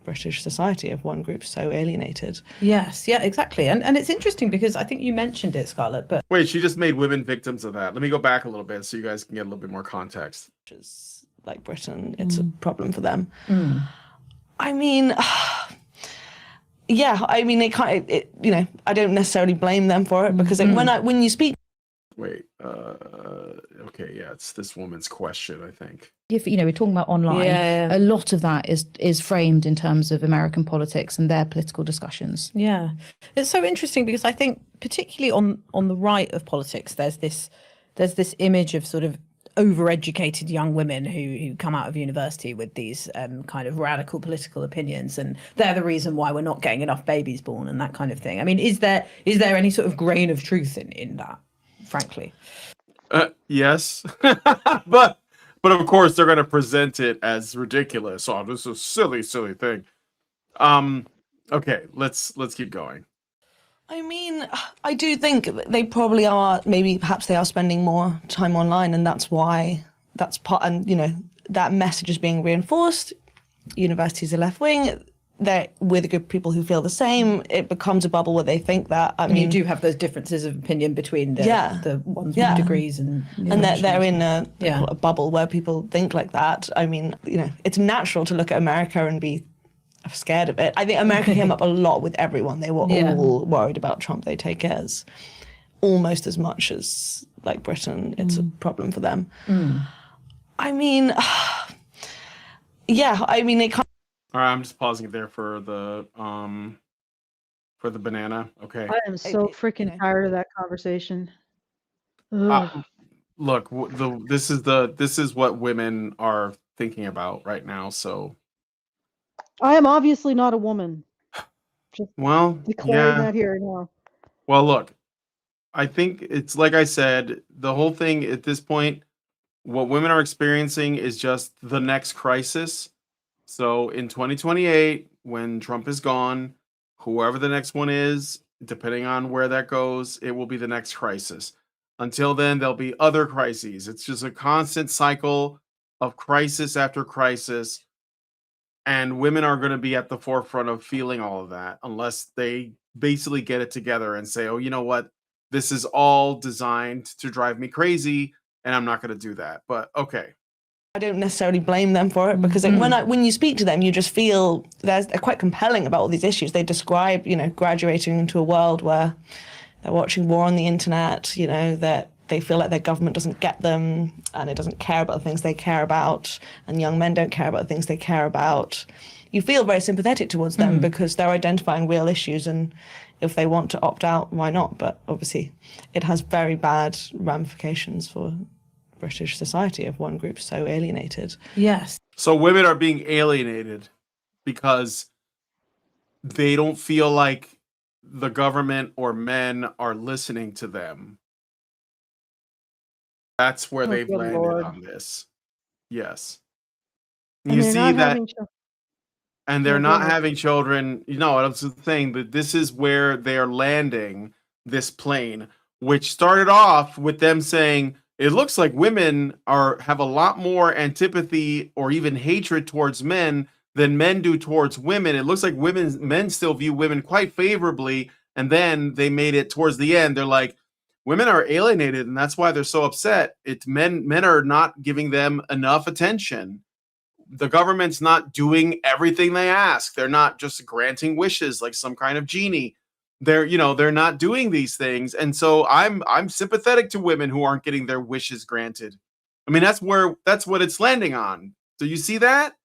British society if one group's so alienated. Yes, yeah, exactly. And it's interesting because I think you mentioned it, Scarlett, but Wait, she just made women victims of that. Let me go back a little bit so you guys can get a little bit more context. Like Britain, it's a problem for them. I mean, yeah, I mean, I don't necessarily blame them for it, because when you speak. Wait, okay, yeah, it's this woman's question, I think. If we're talking about online, Yeah. a lot of that is framed in terms of American politics and their political discussions. Yeah, it's so interesting because I think particularly on the right of politics, there's this image of sort of overeducated young women who come out of university with these kind of radical political opinions, and they're the reason why we're not getting enough babies born and that kind of thing. I mean, is there any sort of grain of truth in that, frankly? Yes, but of course they're going to present it as ridiculous. Oh, this is a silly thing. Okay, let's keep going. I mean, I do think they probably are, perhaps they are spending more time online, and that's why that's part, and that message is being reinforced. Universities are left wing. They're with a group of people who feel the same. It becomes a bubble where they think that. I mean, you do have those differences of opinion between the ones with degrees and they're in a bubble where people think like that. I mean, it's natural to look at America and be scared of it. I think America came up a lot with everyone. They were all worried about Trump. They take it as almost as much as like Britain. It's a problem for them. I mean, it kind. All right, I'm just pausing it there for the banana. Okay. I am so freaking tired of that conversation. Ugh. Look, this is what women are thinking about right now. So I am obviously not a woman. Just well, declaring that here now. Well, look, I think it's like I said, the whole thing at this point, what women are experiencing is just the next crisis. So in 2028, when Trump is gone, whoever the next one is, depending on where that goes, it will be the next crisis. Until then, there'll be other crises. It's just a constant cycle of crisis after crisis. And women are going to be at the forefront of feeling all of that unless they basically get it together and say, oh, you know what? This is all designed to drive me crazy, and I'm not going to do that. But okay. I don't necessarily blame them for it, because when you speak to them, you just feel they're quite compelling about all these issues. They describe, graduating into a world where they're watching war on the internet, that they feel like their government doesn't get them and it doesn't care about the things they care about, and young men don't care about the things they care about. You feel very sympathetic towards them because they're identifying real issues, and if they want to opt out, why not? But obviously it has very bad ramifications for British society if one group's so alienated. Yes. So women are being alienated because they don't feel like the government or men are listening to them. That's where they've landed on this. Yes. You see that, and they're not having children. That's the thing, that this is where they're landing this plane, which started off with them saying, it looks like women have a lot more antipathy or even hatred towards men than men do towards women. It looks like men still view women quite favorably. And then they made it towards the end. They're like, women are alienated, and that's why they're so upset. It's men are not giving them enough attention. The government's not doing everything they ask. They're not just granting wishes like some kind of genie. They're not doing these things. And so I'm sympathetic to women who aren't getting their wishes granted. I mean, that's what it's landing on. Do you see that?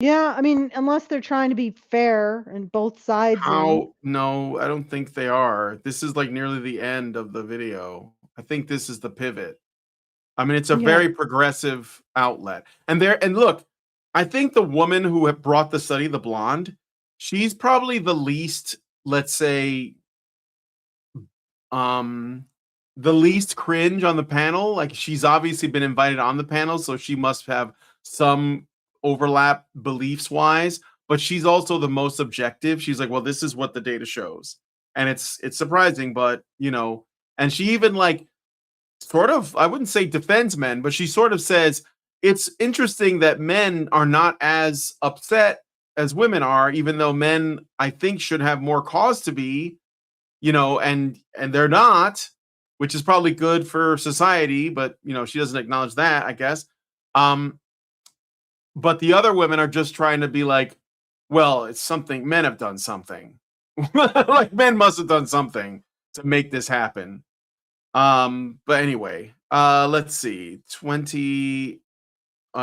Yeah, I mean, unless they're trying to be fair and both sides. No, I don't think they are. This is like nearly the end of the video. I think this is the pivot. I mean, it's a very progressive outlet. And look, I think the woman who brought the study, the blonde, she's probably the least, let's say, the least cringe on the panel. Like, she's obviously been invited on the panel, so she must have some overlap beliefs wise, but she's also the most objective. She's like, well, this is what the data shows. And it's surprising, but and she even like sort of, I wouldn't say defends men, but she sort of says it's interesting that men are not as upset as women are, even though men, I think, should have more cause to be, and they're not, which is probably good for society, but she doesn't acknowledge that, I guess. But the other women are just trying to be like, well, it's something men have done something. Like men must have done something to make this happen. But anyway, let's see. 20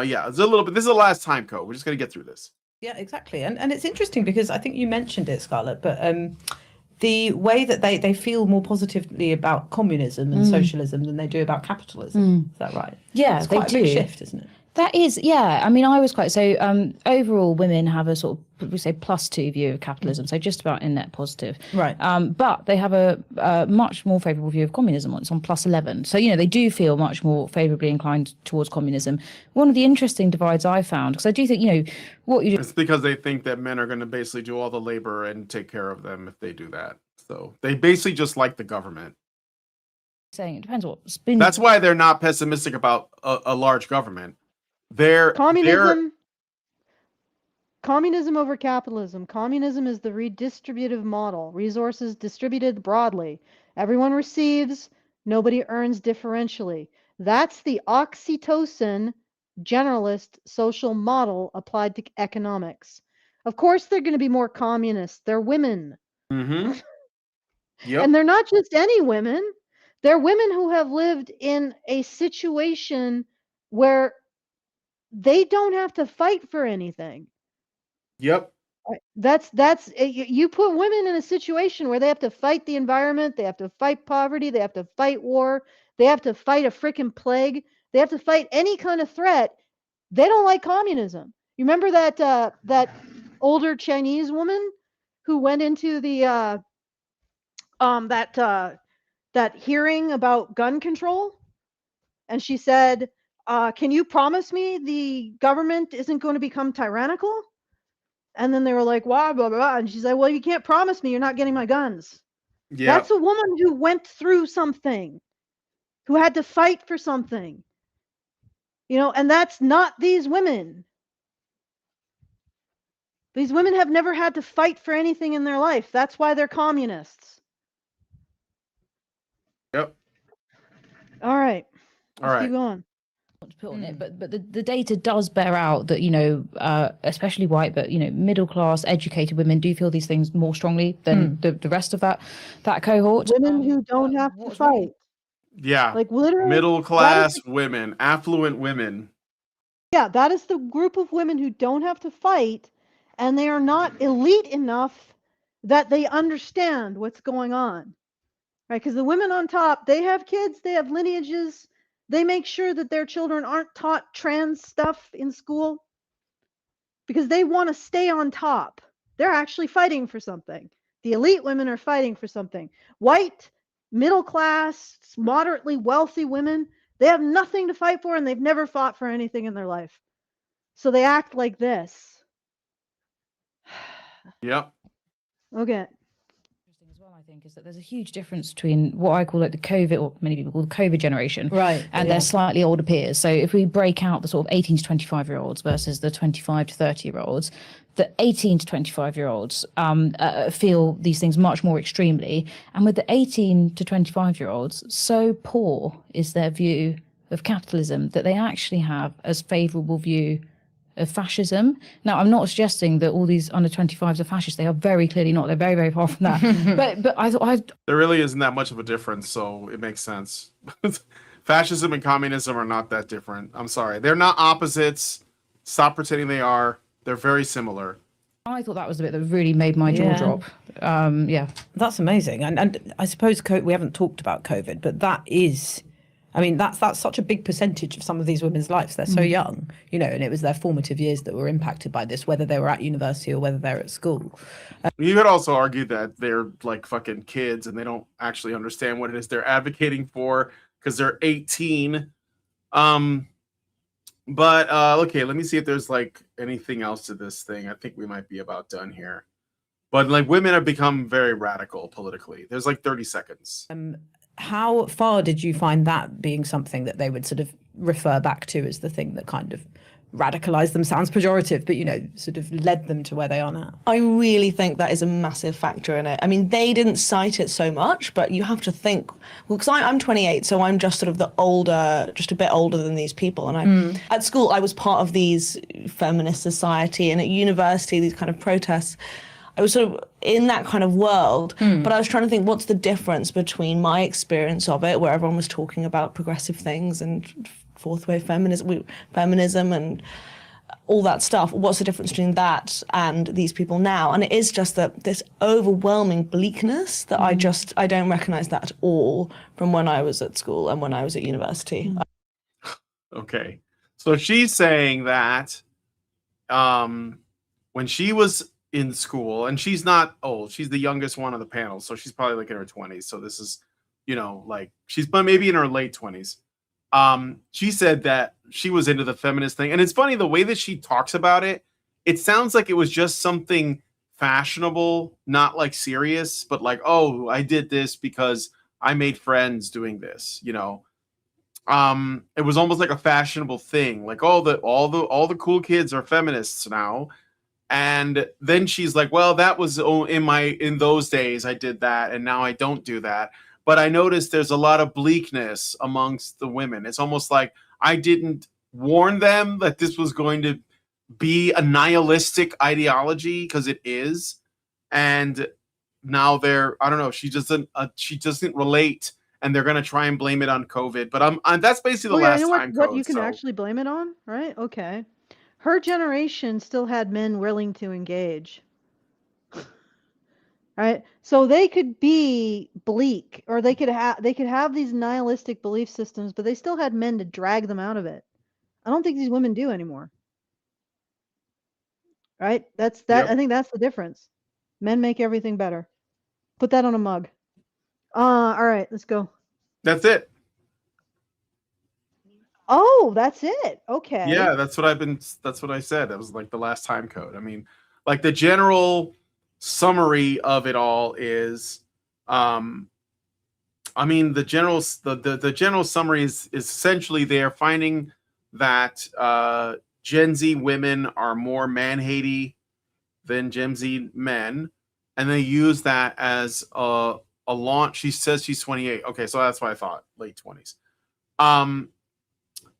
yeah, it's a little bit. This is the last time code. We're just gonna get through this. Yeah, exactly. And it's interesting because I think you mentioned it, Scarlett, but the way that they feel more positively about communism and socialism than they do about capitalism. Is that right? Yeah, it's they quite a big do. shift, isn't it? That is, yeah. I mean, I was quite so. Overall, women have a sort of, we say, +2 view of capitalism, so just about in net positive. Right. But they have a much more favourable view of communism. It's on +11. So they do feel much more favourably inclined towards communism. One of the interesting divides I found, because I do think what you. It's because they think that men are going to basically do all the labor and take care of them if they do that. So they basically just like the government. Saying it depends what spin. That's why they're not pessimistic about a large government. They're Communism over capitalism. Communism is the redistributive model. Resources distributed broadly. Everyone receives, nobody earns differentially. That's the oxytocin generalist social model applied to economics. Of course, they're going to be more communist. They're women. Mm-hmm. Yep. And they're not just any women. They're women who have lived in a situation where they don't have to fight for anything. Yep. That's you put women in a situation where they have to fight the environment, they have to fight poverty, they have to fight war, they have to fight a freaking plague, they have to fight any kind of threat. They don't like communism. You remember that older Chinese woman who went into the that hearing about gun control, and she said, can you promise me the government isn't going to become tyrannical? And then they were like, blah, blah, blah. And she said, well, you can't promise me you're not getting my guns. Yeah. That's a woman who went through something, who had to fight for something. And that's not these women. These women have never had to fight for anything in their life. That's why they're communists. Yep. All right. All right. Keep going. To put on it, but the data does bear out that especially white, but middle class educated women do feel these things more strongly than the rest of that cohort. Women who don't have to fight. Yeah. Like literally middle class women, affluent women. Yeah, that is the group of women who don't have to fight, and they are not elite enough that they understand what's going on. Right? Because the women on top, they have kids, they have lineages. They make sure that their children aren't taught trans stuff in school because they want to stay on top. They're actually fighting for something. The elite women are fighting for something. White, middle class, moderately wealthy women, they have nothing to fight for and they've never fought for anything in their life. So they act like this. Yep. Okay. As well, I think, is that there's a huge difference between what I call like the COVID, or many people call the COVID generation, right, and their slightly older peers. So if we break out the sort of 18 to 25-year-olds versus the 25 to 30-year-olds, the 18 to 25-year-olds feel these things much more extremely. And with the 18 to 25-year-olds, so poor is their view of capitalism that they actually have as favourable view of fascism. Now, I'm not suggesting that all these under 25s are fascists. They are very clearly not. They're very, very far from that. but I thought there really isn't that much of a difference, so it makes sense. Fascism and communism are not that different. I'm sorry. They're not opposites. Stop pretending they are. They're very similar. I thought that was the bit that really made my jaw drop. That's amazing. And I suppose we haven't talked about COVID, but that is, I mean, that's such a big percentage of some of these women's lives. They're so young, and it was their formative years that were impacted by this, whether they were at university or whether they're at school. You could also argue that they're like fucking kids and they don't actually understand what it is they're advocating for because they're 18. But okay, let me see if there's like anything else to this thing. I think we might be about done here. But like women have become very radical politically. There's like 30 seconds. How far did you find that being something that they would sort of refer back to as the thing that kind of radicalize them sounds pejorative, but, you know, sort of led them to where they are now? I really think that is a massive factor in it. I mean, they didn't cite it so much, but you have to think, well, because I'm 28, so I'm just sort of the older, just a bit older than these people. And at school, I was part of these feminist society, and at university, these kind of protests. I was sort of in that kind of world, but I was trying to think, what's the difference between my experience of it, where everyone was talking about progressive things and fourth wave feminism and all that stuff. What's the difference between that and these people now? And it is just that this overwhelming bleakness that I don't recognize that at all from when I was at school and when I was at university. Okay. So she's saying that when she was in school, and she's not old, she's the youngest one on the panel, so she's probably like in her 20s. So this is, you know, like she's maybe in her late 20s. She said that she was into the feminist thing. And it's funny, the way that she talks about it, it sounds like it was just something fashionable, not like serious, but like, oh, I did this because I made friends doing this, you know. It was almost like a fashionable thing, like all the cool kids are feminists now. And then she's like, well, that was in those days I did that, and now I don't do that. But I noticed there's a lot of bleakness amongst the women. It's almost like I didn't warn them that this was going to be a nihilistic ideology, because it is. And now I don't know, she doesn't relate, and they're going to try and blame it on COVID. But that's basically the last time what code, you can so. actually blame it on, right? Okay. Her generation still had men willing to engage. Right? So they could be bleak, or they could have these nihilistic belief systems, but they still had men to drag them out of it. I don't think these women do anymore. Right? Yep. I think that's the difference. Men make everything better. Put that on a mug. All right, let's go. That's it. Oh, that's it. Okay. Yeah, that's what I said. That was like the last time code. I mean, like the general summary of it all is, I mean, the general summary is essentially they're finding that Gen Z women are more man-hatey than Gen Z men, and they use that as a launch. She says she's 28. Okay, so that's what I thought, late 20s.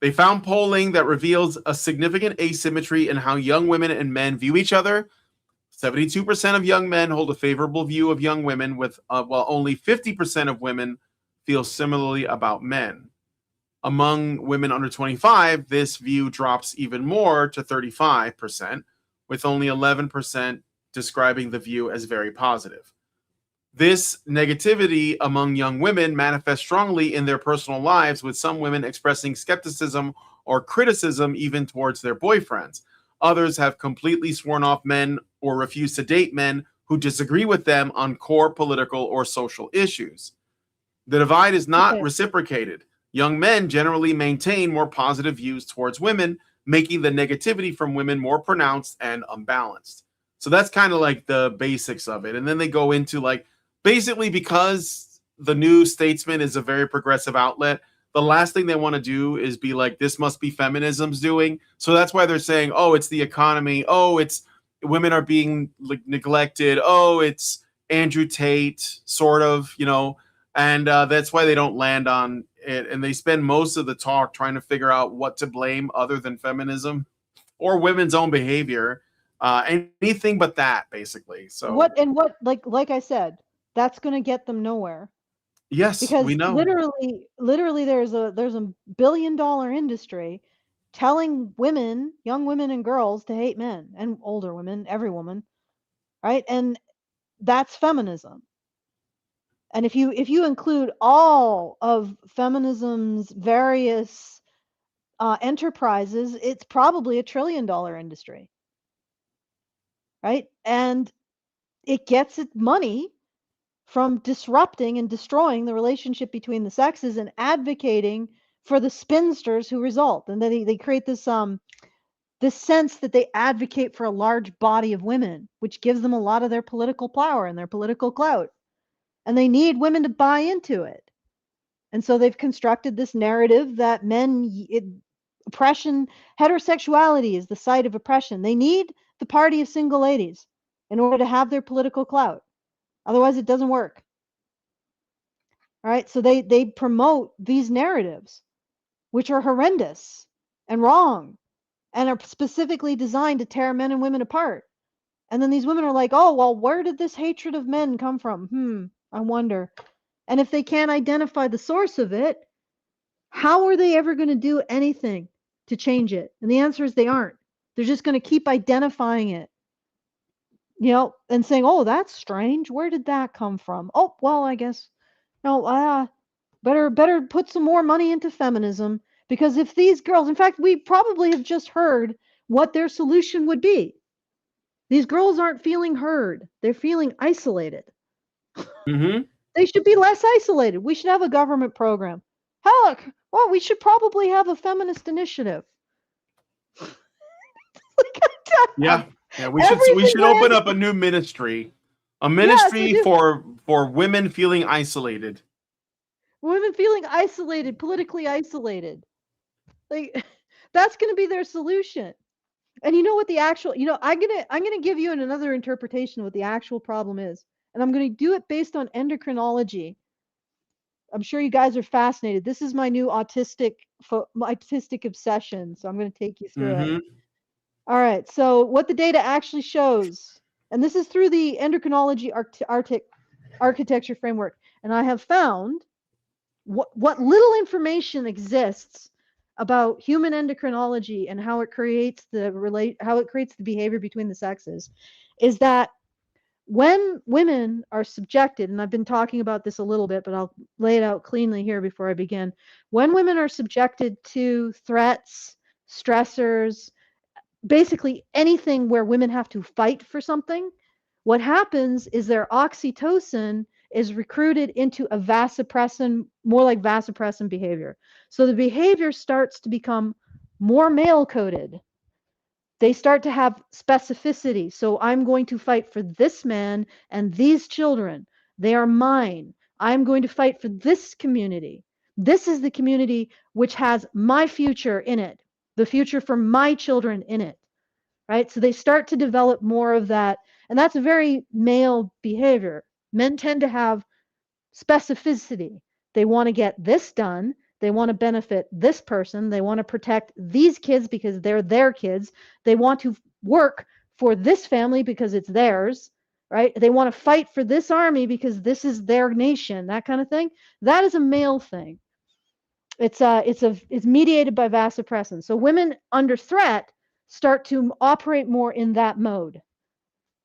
They found polling that reveals a significant asymmetry in how young women and men view each other. 72% of young men hold a favorable view of young women, while only 50% of women feel similarly about men. Among women under 25, this view drops even more to 35%, with only 11% describing the view as very positive. This negativity among young women manifests strongly in their personal lives, with some women expressing skepticism or criticism even towards their boyfriends. Others have completely sworn off men or refuse to date men who disagree with them on core political or social issues. The divide is not reciprocated. Young men generally maintain more positive views towards women, making the negativity from women more pronounced and unbalanced. So that's kind of like the basics of it. And then they go into like, basically, because the New Statesman is a very progressive outlet, the last thing they want to do is be like, this must be feminism's doing. So that's why they're saying, oh, it's the economy. Oh, it's women are being neglected. Oh, it's Andrew Tate, sort of, you know, and that's why they don't land on it. And they spend most of the talk trying to figure out what to blame other than feminism or women's own behavior. Anything but that, basically. So what like I said, that's going to get them nowhere. Yes, because we know. Literally, there's a $1 billion industry telling women, young women and girls, to hate men, and older women, every woman, right? And that's feminism. And if you include all of feminism's various enterprises, it's probably $1 trillion industry, right? And it gets its money from disrupting and destroying the relationship between the sexes and advocating for the spinsters who result. And then they create this sense that they advocate for a large body of women, which gives them a lot of their political power and their political clout. And they need women to buy into it. And so they've constructed this narrative that men Oppression, heterosexuality is the site of oppression. They need the party of single ladies in order to have their political clout. Otherwise, it doesn't work. All right, so they promote these narratives, which are horrendous and wrong, and are specifically designed to tear men and women apart. And then these women are like, oh, well, where did this hatred of men come from? I wonder. And if they can't identify the source of it, how are they ever going to do anything to change it? And the answer is they aren't. They're just going to keep identifying it, and saying, oh, that's strange. Where did that come from? Oh, well, I guess, no, better put some more money into feminism, because if these girls, in fact, we probably have just heard what their solution would be. These girls aren't feeling heard. They're feeling isolated. Mm-hmm. They should be less isolated. We should have a government program. Heck, well, we should probably have a feminist initiative. Yeah. We should open up a new ministry. A ministry for women feeling isolated. Women feeling isolated, politically isolated. Like, that's going to be their solution. And you know what the actual, I'm gonna give you another interpretation of what the actual problem is, and I'm going to do it based on endocrinology. I'm sure you guys are fascinated. This is my new autistic obsession, so I'm going to take you through it. All right. So what the data actually shows, and this is through the endocrinology architecture framework, and I have found what little information exists about human endocrinology and how it creates the behavior between the sexes, is that when women are subjected, and I've been talking about this a little bit, but I'll lay it out cleanly here before I begin. When women are subjected to threats, stressors, basically anything where women have to fight for something, what happens is their oxytocin is recruited into a vasopressin, more like vasopressin behavior. So the behavior starts to become more male coded. They start to have specificity. So I'm going to fight for this man and these children. They are mine. I'm going to fight for this community. This is the community which has my future in it, the future for my children in it, right? So they start to develop more of that. And that's a very male behavior. Men tend to have specificity. They want to get this done. They want to benefit this person. They want to protect these kids because they're their kids. They want to work for this family because it's theirs, right? They want to fight for this army because this is their nation, that kind of thing. That is a male thing. It's mediated by vasopressin. So women under threat start to operate more in that mode.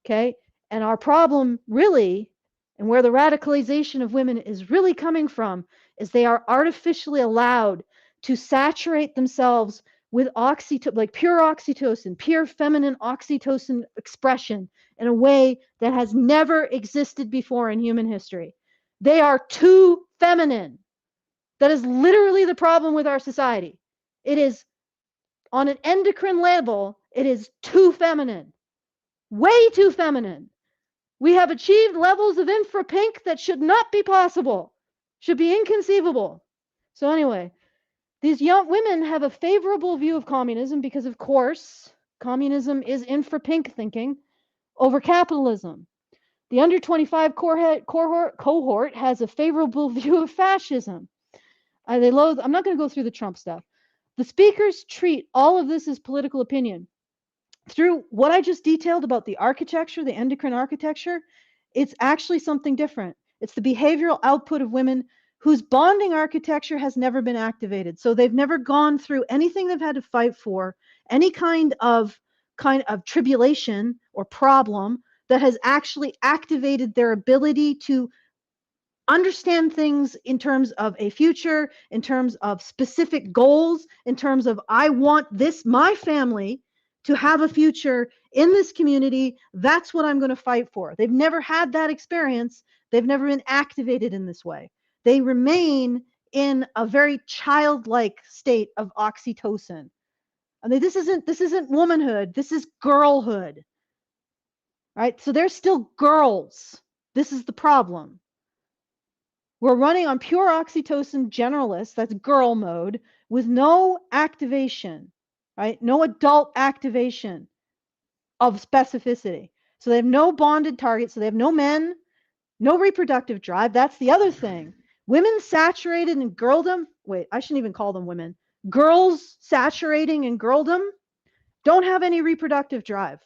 Okay? And our problem really, and where the radicalization of women is really coming from, is they are artificially allowed to saturate themselves with pure oxytocin, pure feminine oxytocin expression in a way that has never existed before in human history. They are too feminine. That is literally the problem with our society. It is, on an endocrine level, it is too feminine. Way too feminine. We have achieved levels of infra pink that should not be possible, should be inconceivable. So anyway, these young women have a favorable view of communism because, of course, communism is infra pink thinking over capitalism. The under 25 cohort has a favorable view of fascism. I'm not going to go through the Trump stuff. The speakers treat all of this as political opinion. Through what I just detailed about the architecture, the endocrine architecture, it's actually something different. It's the behavioral output of women whose bonding architecture has never been activated. So they've never gone through anything they've had to fight for, any kind of tribulation or problem that has actually activated their ability to understand things in terms of a future, in terms of specific goals, in terms of I want my family to have a future in this community. That's what I'm going to fight for. They've never had that experience. They've never been activated in this way. They remain in a very childlike state of oxytocin. I mean, this isn't womanhood. This is girlhood. Right? So they're still girls. This is the problem. We're running on pure oxytocin generalists, that's girl mode, with no activation, right? No adult activation of specificity. So they have no bonded targets, so they have no men, no reproductive drive. That's the other thing. Women saturated in girldom, wait, I shouldn't even call them women. Girls saturating in girldom don't have any reproductive drive.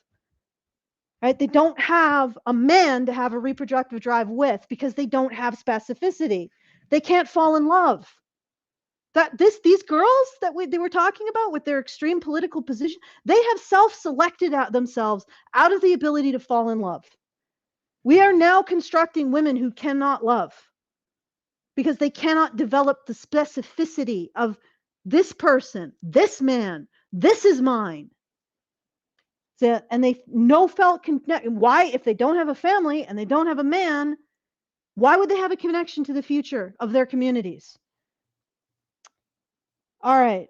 Right? They don't have a man to have a reproductive drive with because they don't have specificity. They can't fall in love. These girls that they were talking about with their extreme political position, they have self-selected out themselves out of the ability to fall in love. We are now constructing women who cannot love because they cannot develop the specificity of this person, this man, this is mine. And they no felt connect. Why, if they don't have a family and they don't have a man, why would they have a connection to the future of their communities? All right.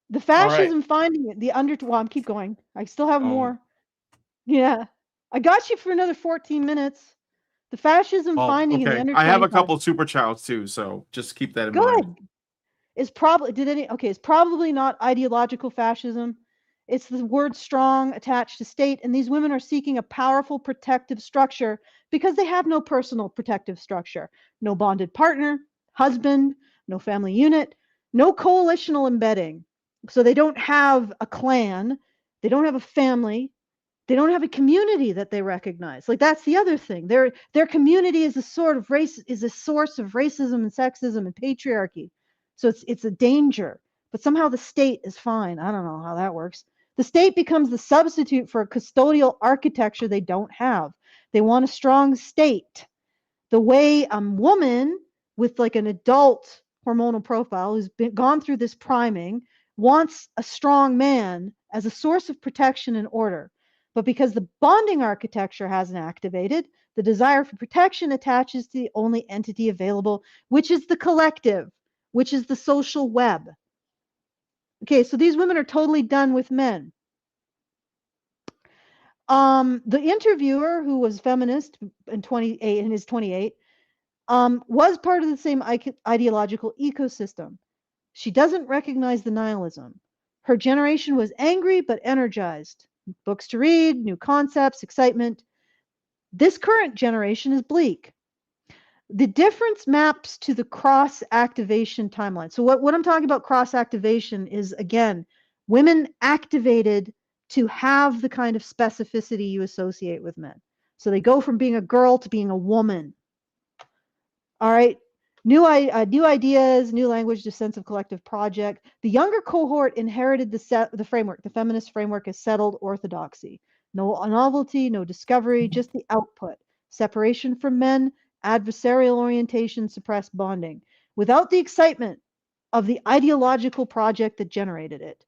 The fascism finding it, well, I'm keep going. I still have more. Yeah. I got you for another 14 minutes. The fascism finding in the under 25. I have a couple super chats too, so just keep that in mind. Good. It's probably not ideological fascism. It's the word strong attached to state, and these women are seeking a powerful protective structure because they have no personal protective structure. No bonded partner, husband, no family unit, no coalitional embedding. So they don't have a clan, they don't have a family, they don't have a community that they recognize. Like, that's the other thing. Their community is a source of racism and sexism and patriarchy. So it's a danger. But somehow the state is fine. I don't know how that works. The state becomes the substitute for a custodial architecture they don't have. They want a strong state. The way a woman with like an adult hormonal profile who's gone through this priming wants a strong man as a source of protection and order. But because the bonding architecture hasn't activated, the desire for protection attaches to the only entity available, which is the collective, which is the social web. Okay, so these women are totally done with men. The interviewer, who was feminist in 28 and is 28, was part of the same ideological ecosystem. She doesn't recognize the nihilism. Her generation was angry but energized. Books to read, new concepts, excitement. This current generation is bleak. The difference maps to the cross-activation timeline. So what I'm talking about cross-activation is, again, women activated to have the kind of specificity you associate with men. So they go from being a girl to being a woman. All right. New ideas, new language, the sense of collective project. The younger cohort inherited the framework, the feminist framework, as settled orthodoxy. No novelty, no discovery, just the output. Separation from men, adversarial orientation, suppressed bonding. Without the excitement of the ideological project that generated it.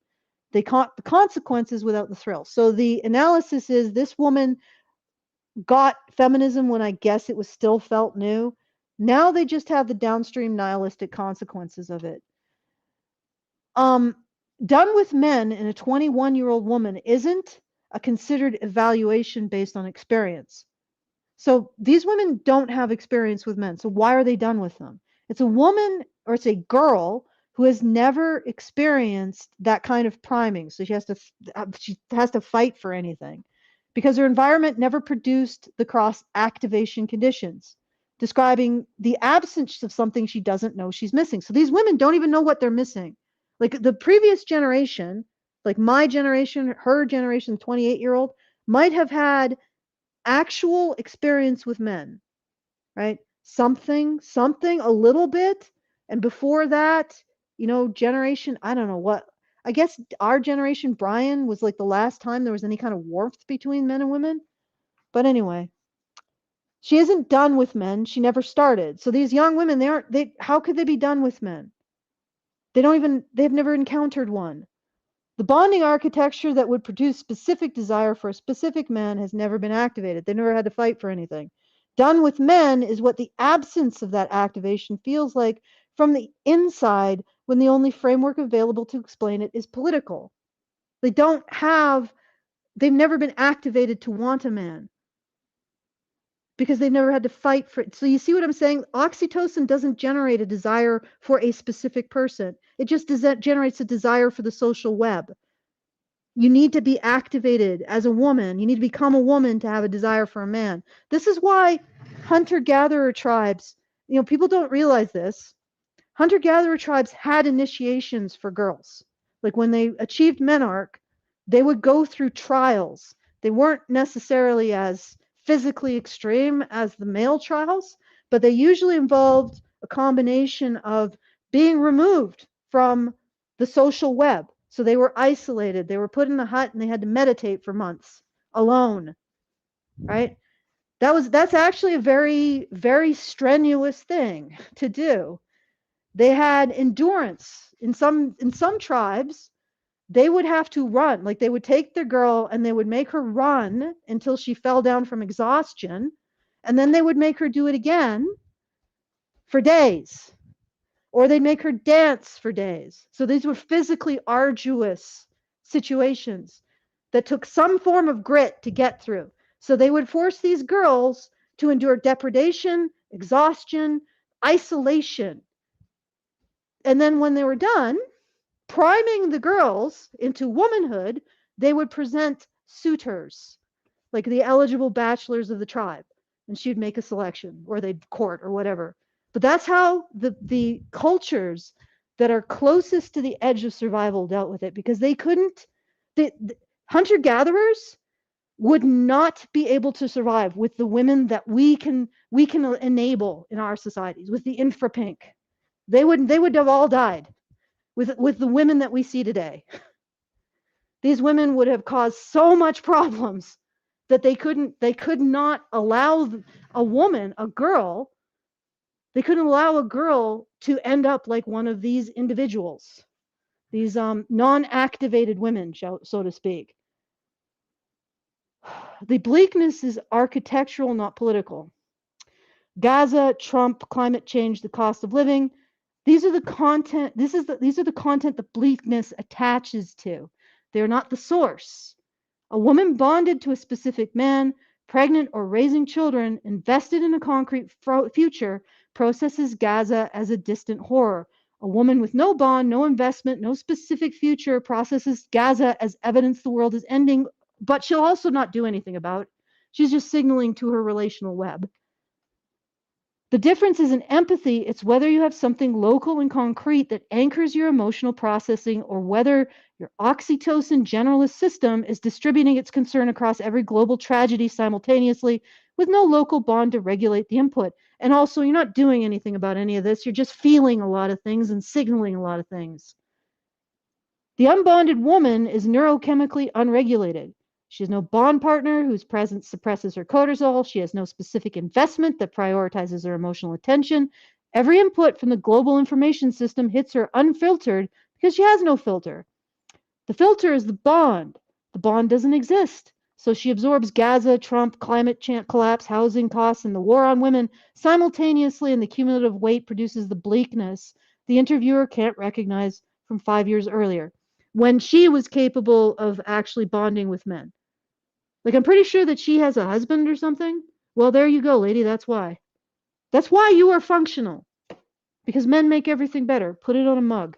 The consequences without the thrill. So the analysis is this woman got feminism when I guess it was still felt new. Now they just have the downstream nihilistic consequences of it. Done with men in a 21-year-old woman isn't a considered evaluation based on experience. So these women don't have experience with men. So why are they done with them? It's a woman, or it's a girl, who has never experienced that kind of priming. So she has to fight for anything because her environment never produced the cross activation conditions, describing the absence of something she doesn't know she's missing. So these women don't even know what they're missing. Like the previous generation, like my generation, her generation, 28-year-old, might have had actual experience with men, right? Something, a little bit. And before that, generation, I don't know what, I guess our generation, Brian, was like the last time there was any kind of warmth between men and women. But anyway, she isn't done with men. She never started. So these young women, how could they be done with men? They've never encountered one. The bonding architecture that would produce specific desire for a specific man has never been activated. They never had to fight for anything. Done with men is what the absence of that activation feels like from the inside when the only framework available to explain it is political. They've never been activated to want a man because they've never had to fight for it. So you see what I'm saying? Oxytocin doesn't generate a desire for a specific person. It just generates a desire for the social web. You need to be activated as a woman. You need to become a woman to have a desire for a man. This is why hunter-gatherer tribes, people don't realize this. Hunter-gatherer tribes had initiations for girls. Like when they achieved menarche, they would go through trials. They weren't necessarily as physically extreme as the male trials, but they usually involved a combination of being removed from the social web. So they were isolated. They were put in a hut and they had to meditate for months alone, right? That's actually a very, very strenuous thing to do. They had endurance. In some tribes, they would have to run. Like they would take their girl and they would make her run until she fell down from exhaustion, and then they would make her do it again for days, or they'd make her dance for days. So these were physically arduous situations that took some form of grit to get through. So they would force these girls to endure depredation, exhaustion, isolation. And then when they were done, priming the girls into womanhood, they would present suitors, like the eligible bachelors of the tribe, and she'd make a selection, or they'd court or whatever. But that's how the cultures that are closest to the edge of survival dealt with it, because they couldn't. The hunter-gatherers would not be able to survive with the women that we can enable in our societies, with the infra pink. They would have all died with the women that we see today. These women would have caused so much problems that they could not allow a woman, a girl, they couldn't allow a girl to end up like one of these individuals, these non-activated women, so to speak. The bleakness is architectural, not political. Gaza, Trump, climate change, the cost of living. These are the content. These are the content that bleakness attaches to. They're not the source. A woman bonded to a specific man, pregnant or raising children, invested in a concrete future, processes Gaza as a distant horror. A woman with no bond, no investment, no specific future processes Gaza as evidence the world is ending, but she'll also not do anything about it. She's just signaling to her relational web. The difference is in empathy. It's whether you have something local and concrete that anchors your emotional processing, or whether your oxytocin generalist system is distributing its concern across every global tragedy simultaneously with no local bond to regulate the input. And also, you're not doing anything about any of this. You're just feeling a lot of things and signaling a lot of things. The unbonded woman is neurochemically unregulated. She has no bond partner whose presence suppresses her cortisol. She has no specific investment that prioritizes her emotional attention. Every input from the global information system hits her unfiltered because she has no filter. The filter is the bond. The bond doesn't exist. So she absorbs Gaza, Trump, climate collapse, housing costs, and the war on women simultaneously, and the cumulative weight produces the bleakness the interviewer can't recognize from 5 years earlier, when she was capable of actually bonding with men. Like, I'm pretty sure that she has a husband or something. Well, there you go, lady. That's why. That's why you are functional. Because men make everything better. Put it on a mug.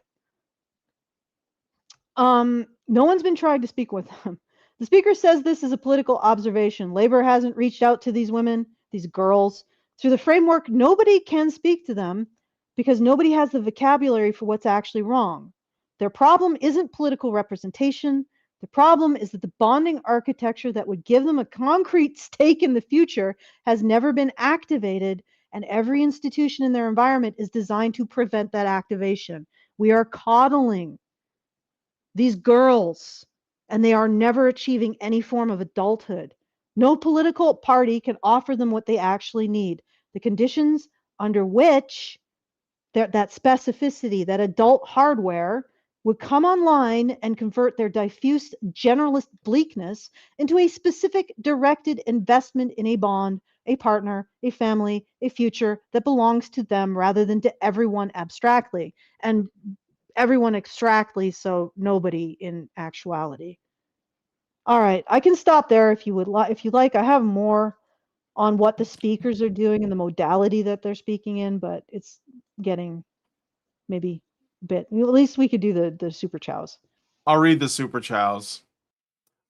No one's been trying to speak with them. The speaker says this is a political observation. Labor hasn't reached out to these women, these girls. Through the framework, nobody can speak to them because nobody has the vocabulary for what's actually wrong. Their problem isn't political representation. The problem is that the bonding architecture that would give them a concrete stake in the future has never been activated, and every institution in their environment is designed to prevent that activation. We are coddling these girls, and they are never achieving any form of adulthood. No political party can offer them what they actually need. The conditions under which that specificity, that adult hardware, would come online and convert their diffuse generalist bleakness into a specific directed investment in a bond, a partner, a family, a future that belongs to them rather than to everyone abstractly, and everyone abstractly, so nobody in actuality. All right, I can stop there if you would like. If you like, I have more. on what the speakers are doing and the modality that they're speaking in, but it's getting maybe a bit. At least we could do the super chows. I'll read the super chows.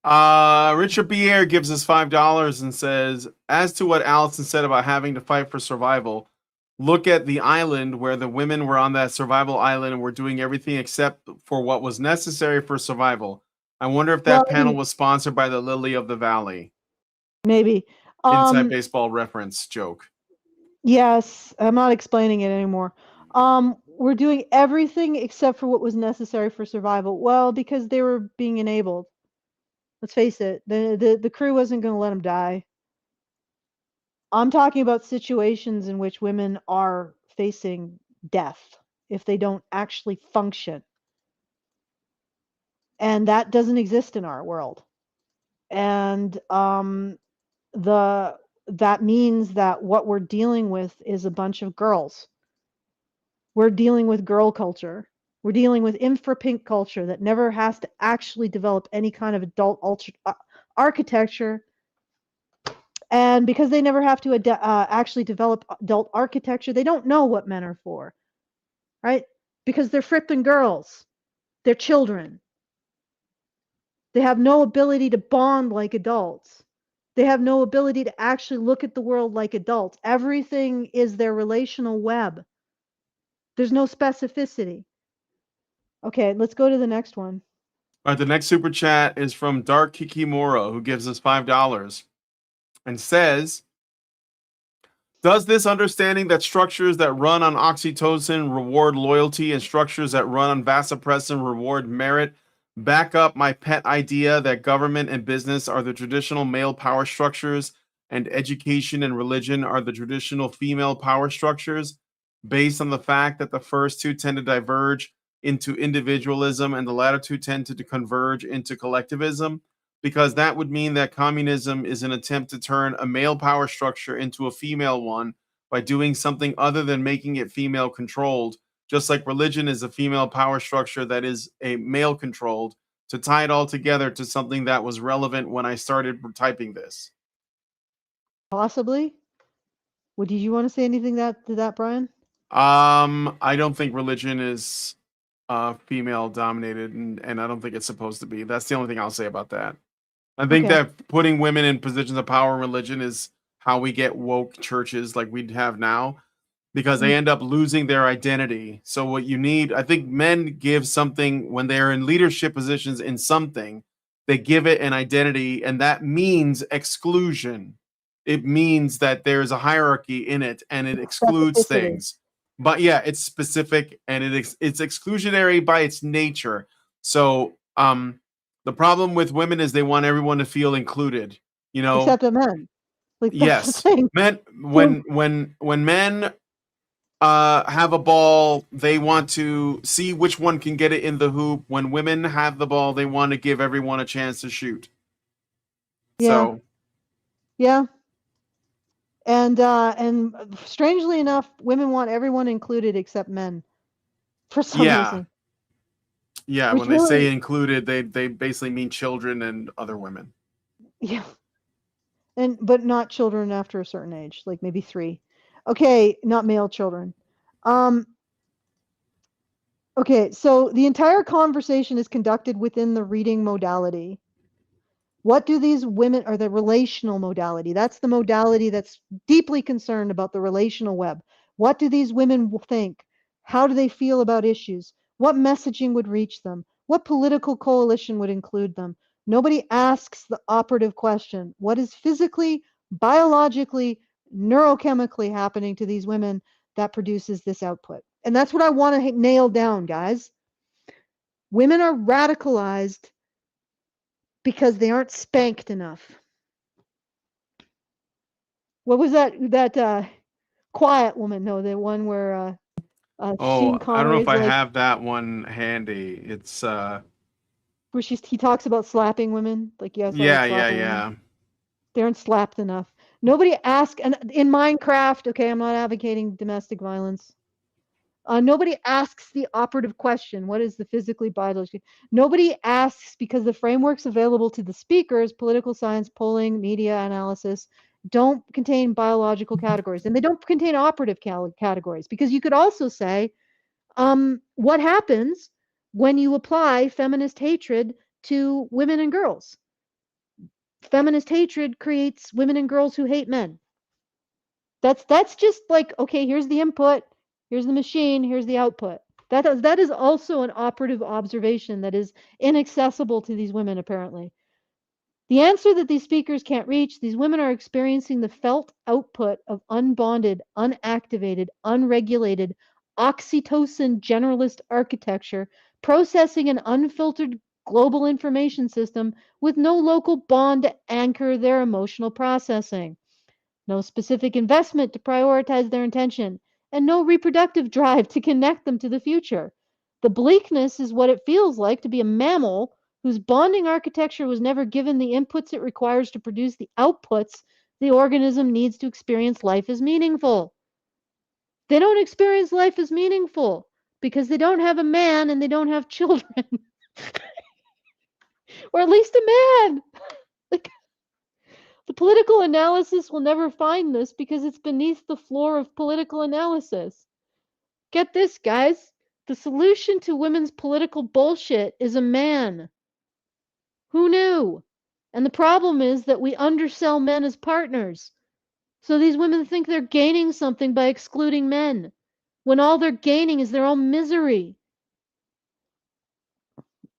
Richard Pierre gives us $5 and says, as to what Allison said about having to fight for survival, look at the island where the women were on that survival island and were doing everything except for what was necessary for survival. I wonder if that panel was sponsored by the Lily of the Valley. Maybe. Inside baseball reference joke. Yes, I'm not explaining it anymore. We're doing everything except for what was necessary for survival. Well, because they were being enabled. Let's face it, the crew wasn't going to let them die. I'm talking about situations in which women are facing death if they don't actually function. And that doesn't exist in our world. And that means that what we're dealing with is a bunch of girls. We're dealing with girl culture. We're dealing with infra-pink culture that never has to actually develop any kind of adult architecture. And because they never have to actually develop adult architecture, they don't know what men are for, right? Because they're fripping girls. They're children. They have no ability to bond like adults. They have no ability to actually look at the world like adults. Everything is their relational web. There's no specificity. Okay, let's go to the next one. All right, the next super chat is from Dark Kikimura, who gives us $5 and says, does this understanding that structures that run on oxytocin reward loyalty and structures that run on vasopressin reward merit back up my pet idea that government and business are the traditional male power structures and education and religion are the traditional female power structures, based on the fact that the first two tend to diverge into individualism and the latter two tend to converge into collectivism? Because that would mean that communism is an attempt to turn a male power structure into a female one by doing something other than making it female controlled, just like religion is a female power structure that is a male controlled, to tie it all together to something that was relevant when I started typing this. Possibly. Well, did you want to say anything to that, Brian? I don't think religion is female dominated, and I don't think it's supposed to be. That's the only thing I'll say about that. I think that putting women in positions of power in religion is how we get woke churches like we have now, because they end up losing their identity. So what you need, I think men give something when they're in leadership positions in something, they give it an identity, and that means exclusion. It means that there's a hierarchy in it and it excludes things. But yeah, it's specific and it's exclusionary by its nature. So the problem with women is they want everyone to feel included, you know. Except the men. Like, yes, men. When men have a ball, they want to see which one can get it in the hoop. When women have the ball, they want to give everyone a chance to shoot. Yeah. So, yeah. And strangely enough, women want everyone included except men, for some reason. Yeah, Which when they say included, they basically mean children and other women. Yeah. But not children after a certain age, like maybe 3. Okay, not male children. Okay, so the entire conversation is conducted within the reading modality. What do these women, or the relational modality? That's the modality that's deeply concerned about the relational web. What do these women think? How do they feel about issues? What messaging would reach them? What political coalition would include them? Nobody asks the operative question. What is physically, biologically, neurochemically happening to these women that produces this output? And that's what I want to nail down, guys. Women are radicalized because they aren't spanked enough. What was that quiet woman? No, the one where Sean Connery's, I don't know if I have that one handy. It's where he talks about slapping women. Like, yes, yeah. They aren't slapped enough. Nobody asks, and in Minecraft, okay, I'm not advocating domestic violence. Nobody asks the operative question, what is the physically biological? Nobody asks, because the frameworks available to the speakers, political science, polling, media analysis, don't contain biological categories, and they don't contain operative categories, because you could also say, what happens when you apply feminist hatred to women and girls? Feminist hatred creates women and girls who hate men. That's just like, okay, here's the input, here's the machine, here's the output. That is also an operative observation that is inaccessible to these women, apparently. The answer that these speakers can't reach: these women are experiencing the felt output of unbonded, unactivated, unregulated, oxytocin generalist architecture, processing an unfiltered global information system with no local bond to anchor their emotional processing, no specific investment to prioritize their intention, and no reproductive drive to connect them to the future. The bleakness is what it feels like to be a mammal whose bonding architecture was never given the inputs it requires to produce the outputs the organism needs to experience life as meaningful. They don't experience life as meaningful because they don't have a man and they don't have children. Or at least a man. Like, the political analysis will never find this because it's beneath the floor of political analysis. Get this, guys. The solution to women's political bullshit is a man. Who knew? And the problem is that we undersell men as partners. So these women think they're gaining something by excluding men, when all they're gaining is their own misery.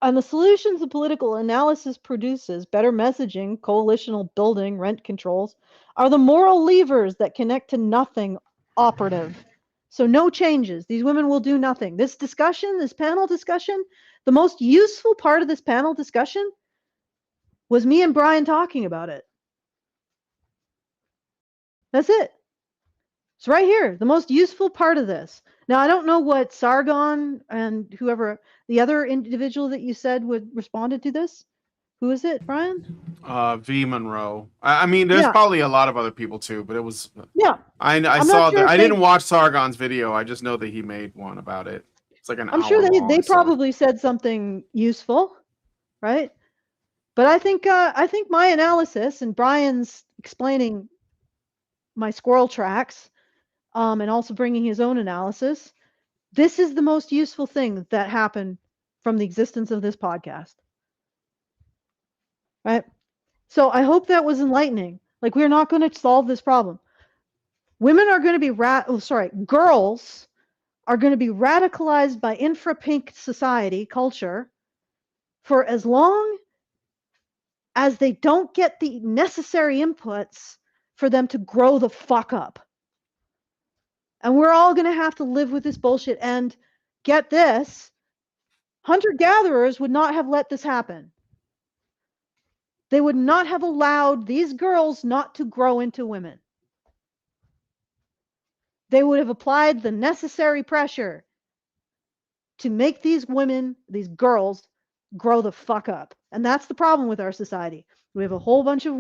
And the solutions the political analysis produces, better messaging, coalitional building, rent controls, are the moral levers that connect to nothing operative. So no changes. These women will do nothing. This discussion, this panel discussion, the most useful part of this panel discussion was me and Brian talking about it. That's it. It's right here, the most useful part of this. Now, I don't know what Sargon and whoever, the other individual that you said would responded to this. Who is it, Brian? V Monroe. I mean, there's Yeah. probably a lot of other people too, but it was. Yeah. I I'm saw not sure that. if I they- didn't watch Sargon's video. I just know that he made one about it. It's like an I'm hour sure long, they so- probably said something useful, right? But I think my analysis and Brian's explaining my squirrel tracks, and also bringing his own analysis, this is the most useful thing that happened from the existence of this podcast. Right? So I hope that was enlightening. Like, we're not going to solve this problem. Women are going to be girls are going to be radicalized by infra-pink society culture for as long as they don't get the necessary inputs for them to grow the fuck up. And we're all going to have to live with this bullshit. And get this, hunter-gatherers would not have let this happen. They would not have allowed these girls not to grow into women. They would have applied the necessary pressure to make these women, these girls, grow the fuck up. And that's the problem with our society. We have a whole bunch of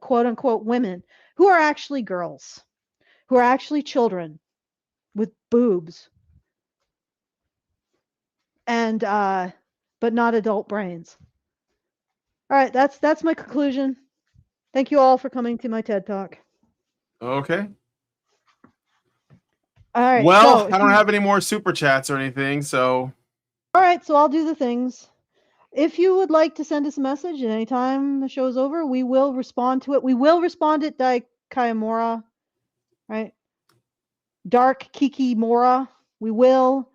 quote unquote women who are actually girls, who are actually children with boobs, and but not adult brains. All right, that's my conclusion. Thank you all for coming to my TED Talk. Okay. All right. Well, so I don't have any more super chats or anything, so. All right, so I'll do the things. If you would like to send us a message at any time the show's over, we will respond to it. We will respond to Kayamura, right? Dark Kiki Mora. We will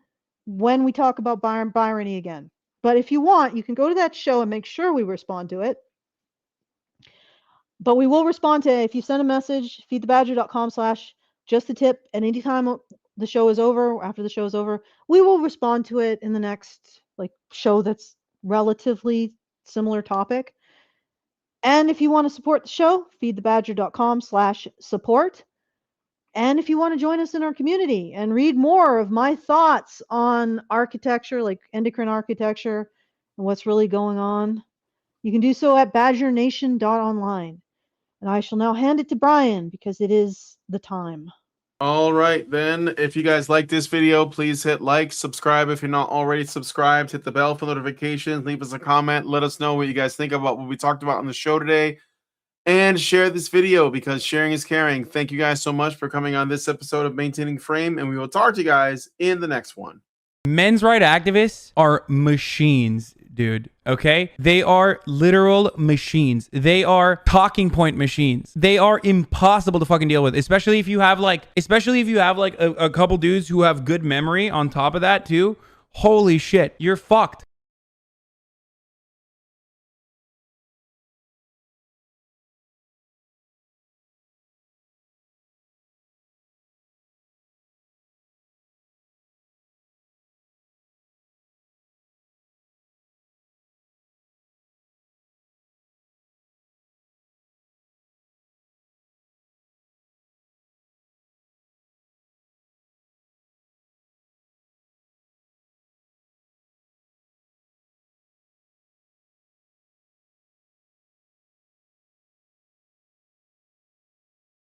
when we talk about Byrony again. But if you want, you can go to that show and make sure we respond to it. But we will respond to it. If you send a message, feedthebadger.com/just a tip, and anytime the show is over, after the show is over, we will respond to it in the next show that's relatively similar topic. And if you want to support the show, feedthebadger.com/support. And if you want to join us in our community and read more of my thoughts on architecture, like endocrine architecture and what's really going on, you can do so at badgernation.online. And I shall now hand it to Brian because it is the time. All right, then. If you guys like this video, please hit like, subscribe if you're not already subscribed, hit the bell for notifications, leave us a comment, let us know what you guys think about what we talked about on the show today. and share this video because sharing is caring. Thank you guys so much for coming on this episode of Maintaining Frame, and we will talk to you guys in the next one. Men's rights activists are machines, dude. Okay? They are literal machines. They are talking point machines. They are impossible to fucking deal with, especially if you have like a couple dudes who have good memory on top of that too. Holy shit, you're fucked.